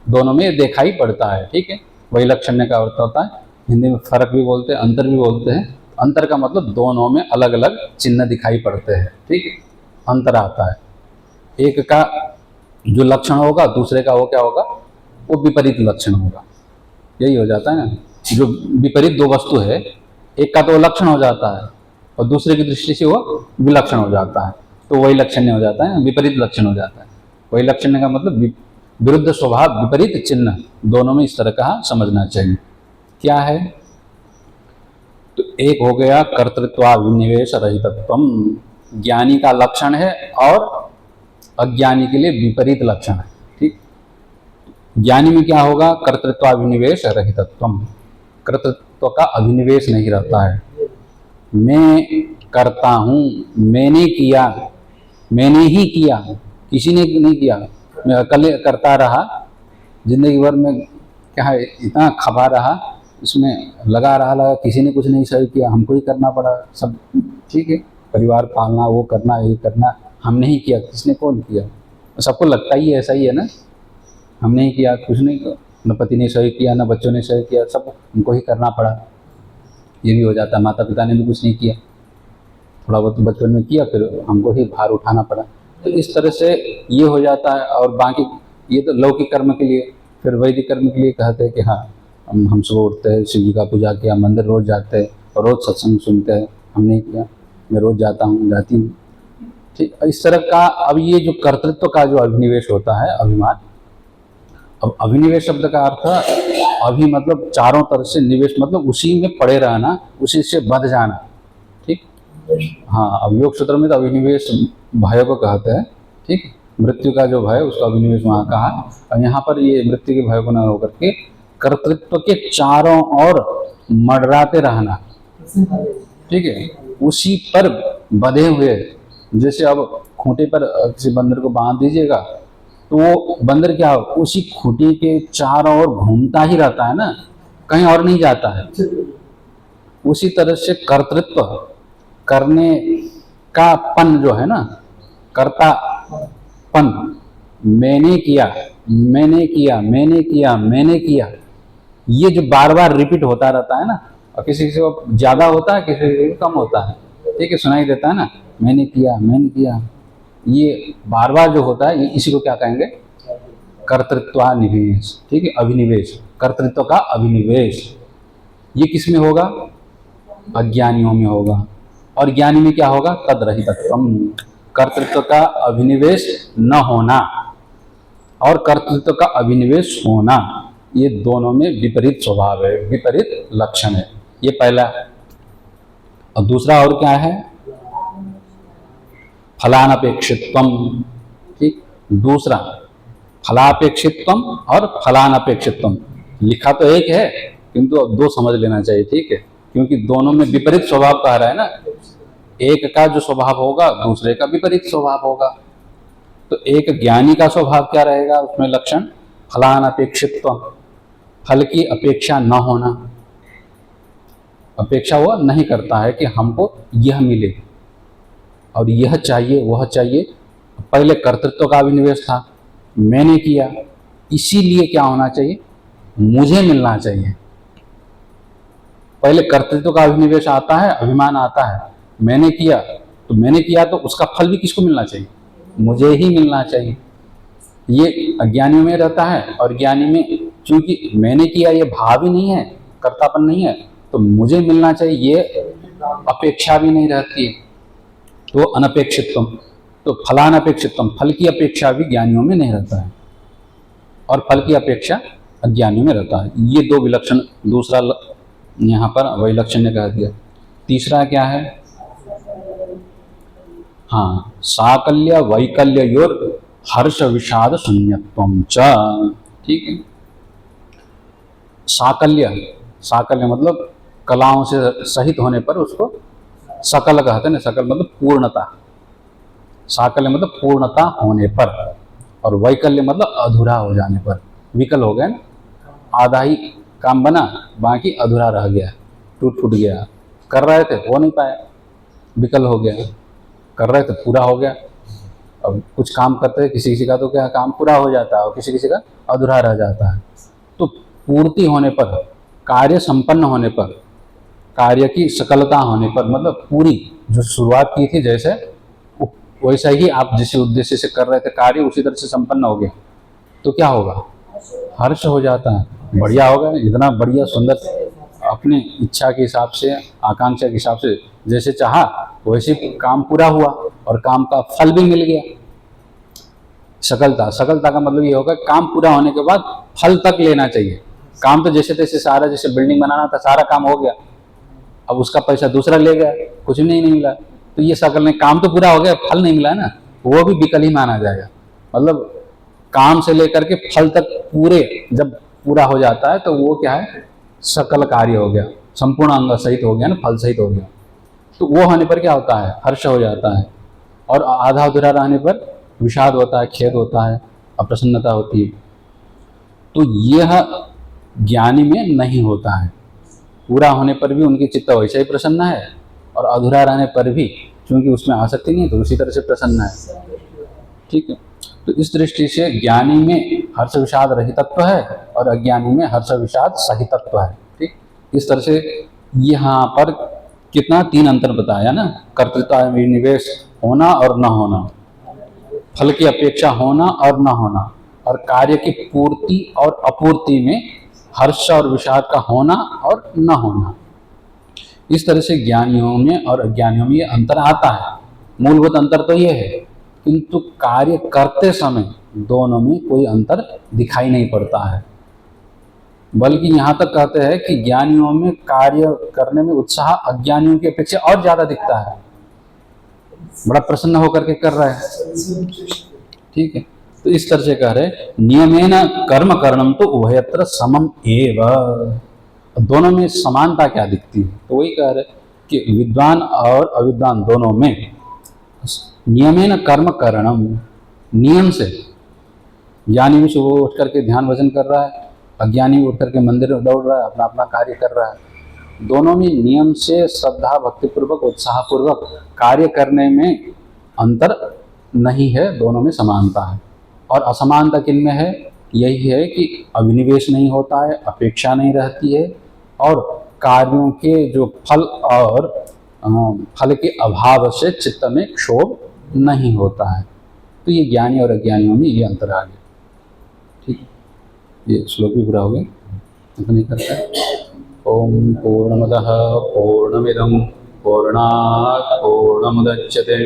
दोनों में दिखाई पड़ता है, ठीक है। वैलक्षण्य का अर्थ होता है, हिंदी में फर्क भी बोलते हैं, अंतर भी बोलते हैं। अंतर का मतलब दोनों में अलग अलग चिन्ह दिखाई पड़ते हैं, ठीक है, अंतर आता है। एक का जो लक्षण होगा दूसरे का वो क्या होगा, वो विपरीत लक्षण होगा, यही हो जाता है ना। जो विपरीत दो वस्तु है, एक का तो लक्षण हो जाता है और दूसरे की दृष्टि से वो विलक्षण हो जाता है, तो वही लक्षण हो जाता है, विपरीत लक्षण हो जाता है। वही लक्षण का मतलब विरुद्ध स्वभाव, विपरीत चिन्ह, दोनों में इस तरह का समझना चाहिए। क्या है, तो एक हो गया कर्तृत्वाभिनिवेश रहितत्वम, ज्ञानी का लक्षण है और अज्ञानी के लिए विपरीत लक्षण है, ठीक। ज्ञानी में क्या होगा, कर्तृत्वाभिनिवेश रहितत्वम, कर्तृत्व का अभिनिवेश नहीं रहता है, मैं करता हूँ, मैंने किया, मैंने ही किया, किसी ने नहीं किया, मैं अकेले करता रहा जिंदगी भर में, क्या है इतना खपा रहा, इसमें लगा, किसी ने कुछ नहीं सही किया, हमको ही करना पड़ा सब, ठीक है। परिवार पालना, वो करना, ये करना, हमने ही किया, किसने कौन किया, सबको लगता ही ऐसा ही है ना, हमने ही किया, कुछ नहीं, न पति ने सही किया, न बच्चों ने सही किया, सब उनको ही करना पड़ा, ये भी हो जाता है। माता पिता ने भी कुछ नहीं किया, थोड़ा बहुत बचपन में किया, फिर हमको ही भार उठाना पड़ा। तो इस तरह से ये हो जाता है। और बाकी ये तो लौकिक कर्म के लिए। फिर वैदिक कर्म के लिए कहते हैं कि हाँ, हम सुबह उठते हैं, शिव जी का पूजा किया, मंदिर रोज़ जाते हैं और रोज़ सत्संग सुनते हैं। हमने किया, मैं रोज़ जाता हूँ, जाती हूँ, ठीक। इस तरह का। अब ये जो कर्तृत्व का जो अभिनिवेश होता है, अभिमान। अब अभिनिवेश शब्द का अर्थ, अभि मतलब चारों तरफ से, निवेश मतलब उसी में पड़े रहना, उसी से बंध जाना, ठीक। हाँ, अब योग सूत्र में तो अभिनिवेश भय को कहते हैं, ठीक। मृत्यु का जो भय, उसका अभिनिवेश वहाँ कहा। और यहाँ पर ये मृत्यु के भय को न होकर के कर्तृत्व के चारों ओर मंडराते रहना, ठीक है, उसी पर बंधे हुए। जैसे अब खूंटे पर किसी बंदर को बांध दीजिएगा तो वो बंदर क्या, उसी खूंटे के चारों ओर घूमता ही रहता है ना, कहीं और नहीं जाता है। उसी तरह से कर्तृत्व, करने का पन जो है ना, कर्ता पन, मैंने किया, मैंने किया, मैंने किया, मैंने किया, ये जो बार बार रिपीट होता रहता है ना, और किसी किसी को ज्यादा होता है, किसी को कम होता है, ठीक है, सुनाई देता है ना, मैंने किया, मैंने किया, ये बार बार जो होता है, इसी को क्या कहेंगे, कर्तृत्वानिवेश, ठीक है, अभिनिवेश, कर्तृत्व का अभिनिवेश। ये किस में होगा, अज्ञानियों में होगा। और ज्ञानी में क्या होगा, तद्रहितत्वम, कर्तृत्व का अभिनिवेश न होना और कर्तृत्व का अभिनिवेश होना, ये दोनों में विपरीत स्वभाव है, विपरीत लक्षण है। ये पहला। और दूसरा और क्या है, फलानपेक्षित्वम, ठीक। दूसरा फलापेक्षित्वम और फलानपेक्षित्वम, लिखा तो एक है किंतु अब दो समझ लेना चाहिए, ठीक है, क्योंकि दोनों में विपरीत स्वभाव कह रहा है ना। एक का जो स्वभाव होगा दूसरे का विपरीत स्वभाव होगा। तो एक ज्ञानी का स्वभाव क्या रहेगा, उसमें लक्षण फलानपेक्षित्वम, फल की अपेक्षा न होना, अपेक्षा वो नहीं करता है कि हमको यह मिले और यह चाहिए, वह चाहिए। पहले कर्तृत्व का अभिनिवेश था, मैंने किया, इसीलिए क्या होना चाहिए, मुझे मिलना चाहिए। पहले कर्तृत्व का अभिनिवेश आता है, अभिमान आता है, मैंने किया, तो मैंने किया तो उसका फल भी किसको मिलना चाहिए, मुझे ही मिलना चाहिए। ये अज्ञानियों में रहता है। और ज्ञानी में चूंकि मैंने किया ये भाव ही नहीं है, कर्तापन नहीं है, तो मुझे मिलना चाहिए, ये अपेक्षा भी नहीं रहती है, तो अनपेक्षित्वम। तो फलानपेक्षित्वम, फल की अपेक्षा भी ज्ञानियों में नहीं रहता है और फल की अपेक्षा अज्ञानियों में रहता है। ये दो विलक्षण, दूसरा यहाँ पर वैलक्षण ने कह दिया। तीसरा क्या है, हाँ, साकल्य वैकल्ययोर हर्ष विषाद शून्यत्वम च, ठीक है। साकल्य, साकल्य मतलब कलाओं से सहित होने पर उसको सकल कहते हैं ना, सकल मतलब पूर्णता, साकल्य मतलब पूर्णता होने पर, और वैकल्य मतलब अधूरा हो जाने पर। विकल हो गए ना, आधा ही काम बना, बाकी अधूरा रह गया, टूट फूट गया, कर रहे थे हो नहीं पाया, विकल हो गया, कर रहे थे पूरा हो गया। अब कुछ काम करते हैं, किसी किसी का तो क्या काम पूरा हो जाता है और किसी किसी का अधूरा रह जाता है। तो पूर्ति होने पर, कार्य संपन्न होने पर, कार्य की सकलता होने पर, मतलब पूरी जो शुरुआत की थी जैसे, वैसा ही आप जिस उद्देश्य से कर रहे थे कार्य उसी तरह से संपन्न हो गया, तो क्या होगा, हर्ष हो जाता है, बढ़िया होगा, इतना बढ़िया सुंदर, अपनी इच्छा के हिसाब से, आकांक्षा के हिसाब से जैसे चाहा वैसे काम पूरा हुआ और काम का फल भी मिल गया। सकलता, सकलता का मतलब ये होगा काम पूरा होने के बाद फल तक लेना चाहिए। काम तो जैसे तैसे सारा, जैसे बिल्डिंग बनाना था सारा काम हो गया, अब उसका पैसा दूसरा ले गया, कुछ नहीं मिला, तो ये सकल नहीं, काम तो पूरा हो गया, फल नहीं मिला ना, वो भी विकल ही माना जाएगा। मतलब काम से लेकर के फल तक पूरे जब पूरा हो जाता है तो वो क्या है, सकल कार्य हो गया, संपूर्ण अंग सहित हो गया ना, फल सहित हो गया। तो वो होने पर क्या होता है, हर्ष हो जाता है, और आधा अधूरा रहने पर विषाद होता है, खेद होता है, अप्रसन्नता होती है। तो यह ज्ञानी में नहीं होता है। पूरा होने पर भी उनकी चित्त वैसे ही प्रसन्न है और अधूरा रहने पर भी क्योंकि उसमें आसक्ति नहीं है तो उसी तरह से प्रसन्न है, ठीक है। तो इस दृष्टि से ज्ञानी में हर्ष विषाद रहितत्व है और अज्ञानी में हर्ष विषाद सहितत्व है, ठीक। इस तरह से यहाँ पर कितना 3 अंतर बताया ना, कर्तृत्व विनिवेश होना और न होना, फल की अपेक्षा होना और न होना, और कार्य की पूर्ति और अपूर्ति में हर्ष और विषाद का होना और न होना। इस तरह से ज्ञानियों में और अज्ञानियों में ये अंतर आता है। मूलभूत अंतर तो ये है, किंतु कार्य करते समय दोनों में कोई अंतर दिखाई नहीं पड़ता है। बल्कि यहाँ तक कहते हैं कि ज्ञानियों में कार्य करने में उत्साह अज्ञानियों की अपेक्षा और ज्यादा दिखता है, बड़ा प्रसन्न होकर के कर रहा है। ठीक है, तो इस तरह से कह रहे नियमेन कर्म करणम तो उभयत्र समम एव। दोनों में समानता क्या दिखती है, तो वही कह रहे कि विद्वान और अविद्वान दोनों में नियमेन कर्म करणम, नियम से, ज्ञानी भी सुबह उठ करके ध्यान भजन कर रहा है, अज्ञानी भी उठ करके मंदिर में दौड़ रहा है, अपना अपना कार्य कर रहा है। दोनों में नियम से श्रद्धा भक्तिपूर्वक उत्साहपूर्वक कार्य करने में अंतर नहीं है, दोनों में समानता है। और असमानता किन में है, यही है कि अभिनिवेश नहीं होता है, अपेक्षा नहीं रहती है, और कार्यों के जो फल और फल के अभाव से चित्त में क्षोभ नहीं होता है। तो ये ज्ञानी और अज्ञानियों में ये अंतर आ गया। ठीक है, ये श्लोक भी पूरा हो गया, इतना नहीं करता है। ओम पूर्णमदः पूर्णमिदं पूर्णात् पूर्णमुदच्यते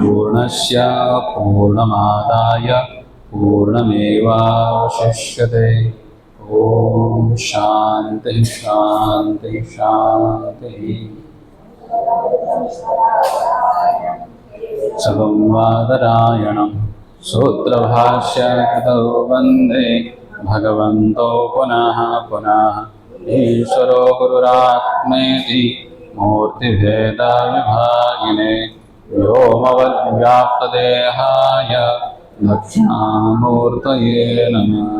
पूर्णस्य पूर्णमादाय पूर्णमेवावशिष्यते। ओम शांति शांति शांति। सगंवादरायणं सूत्रभाष्यकृतौ वन्दे भगवन्तो पुनः पुनः। ईश्वरो गुरुरात्मेति मूर्तिभेदविभागिने व्योमवद्व्याप्तदेहाय दक्षिणामूर्तये नमः।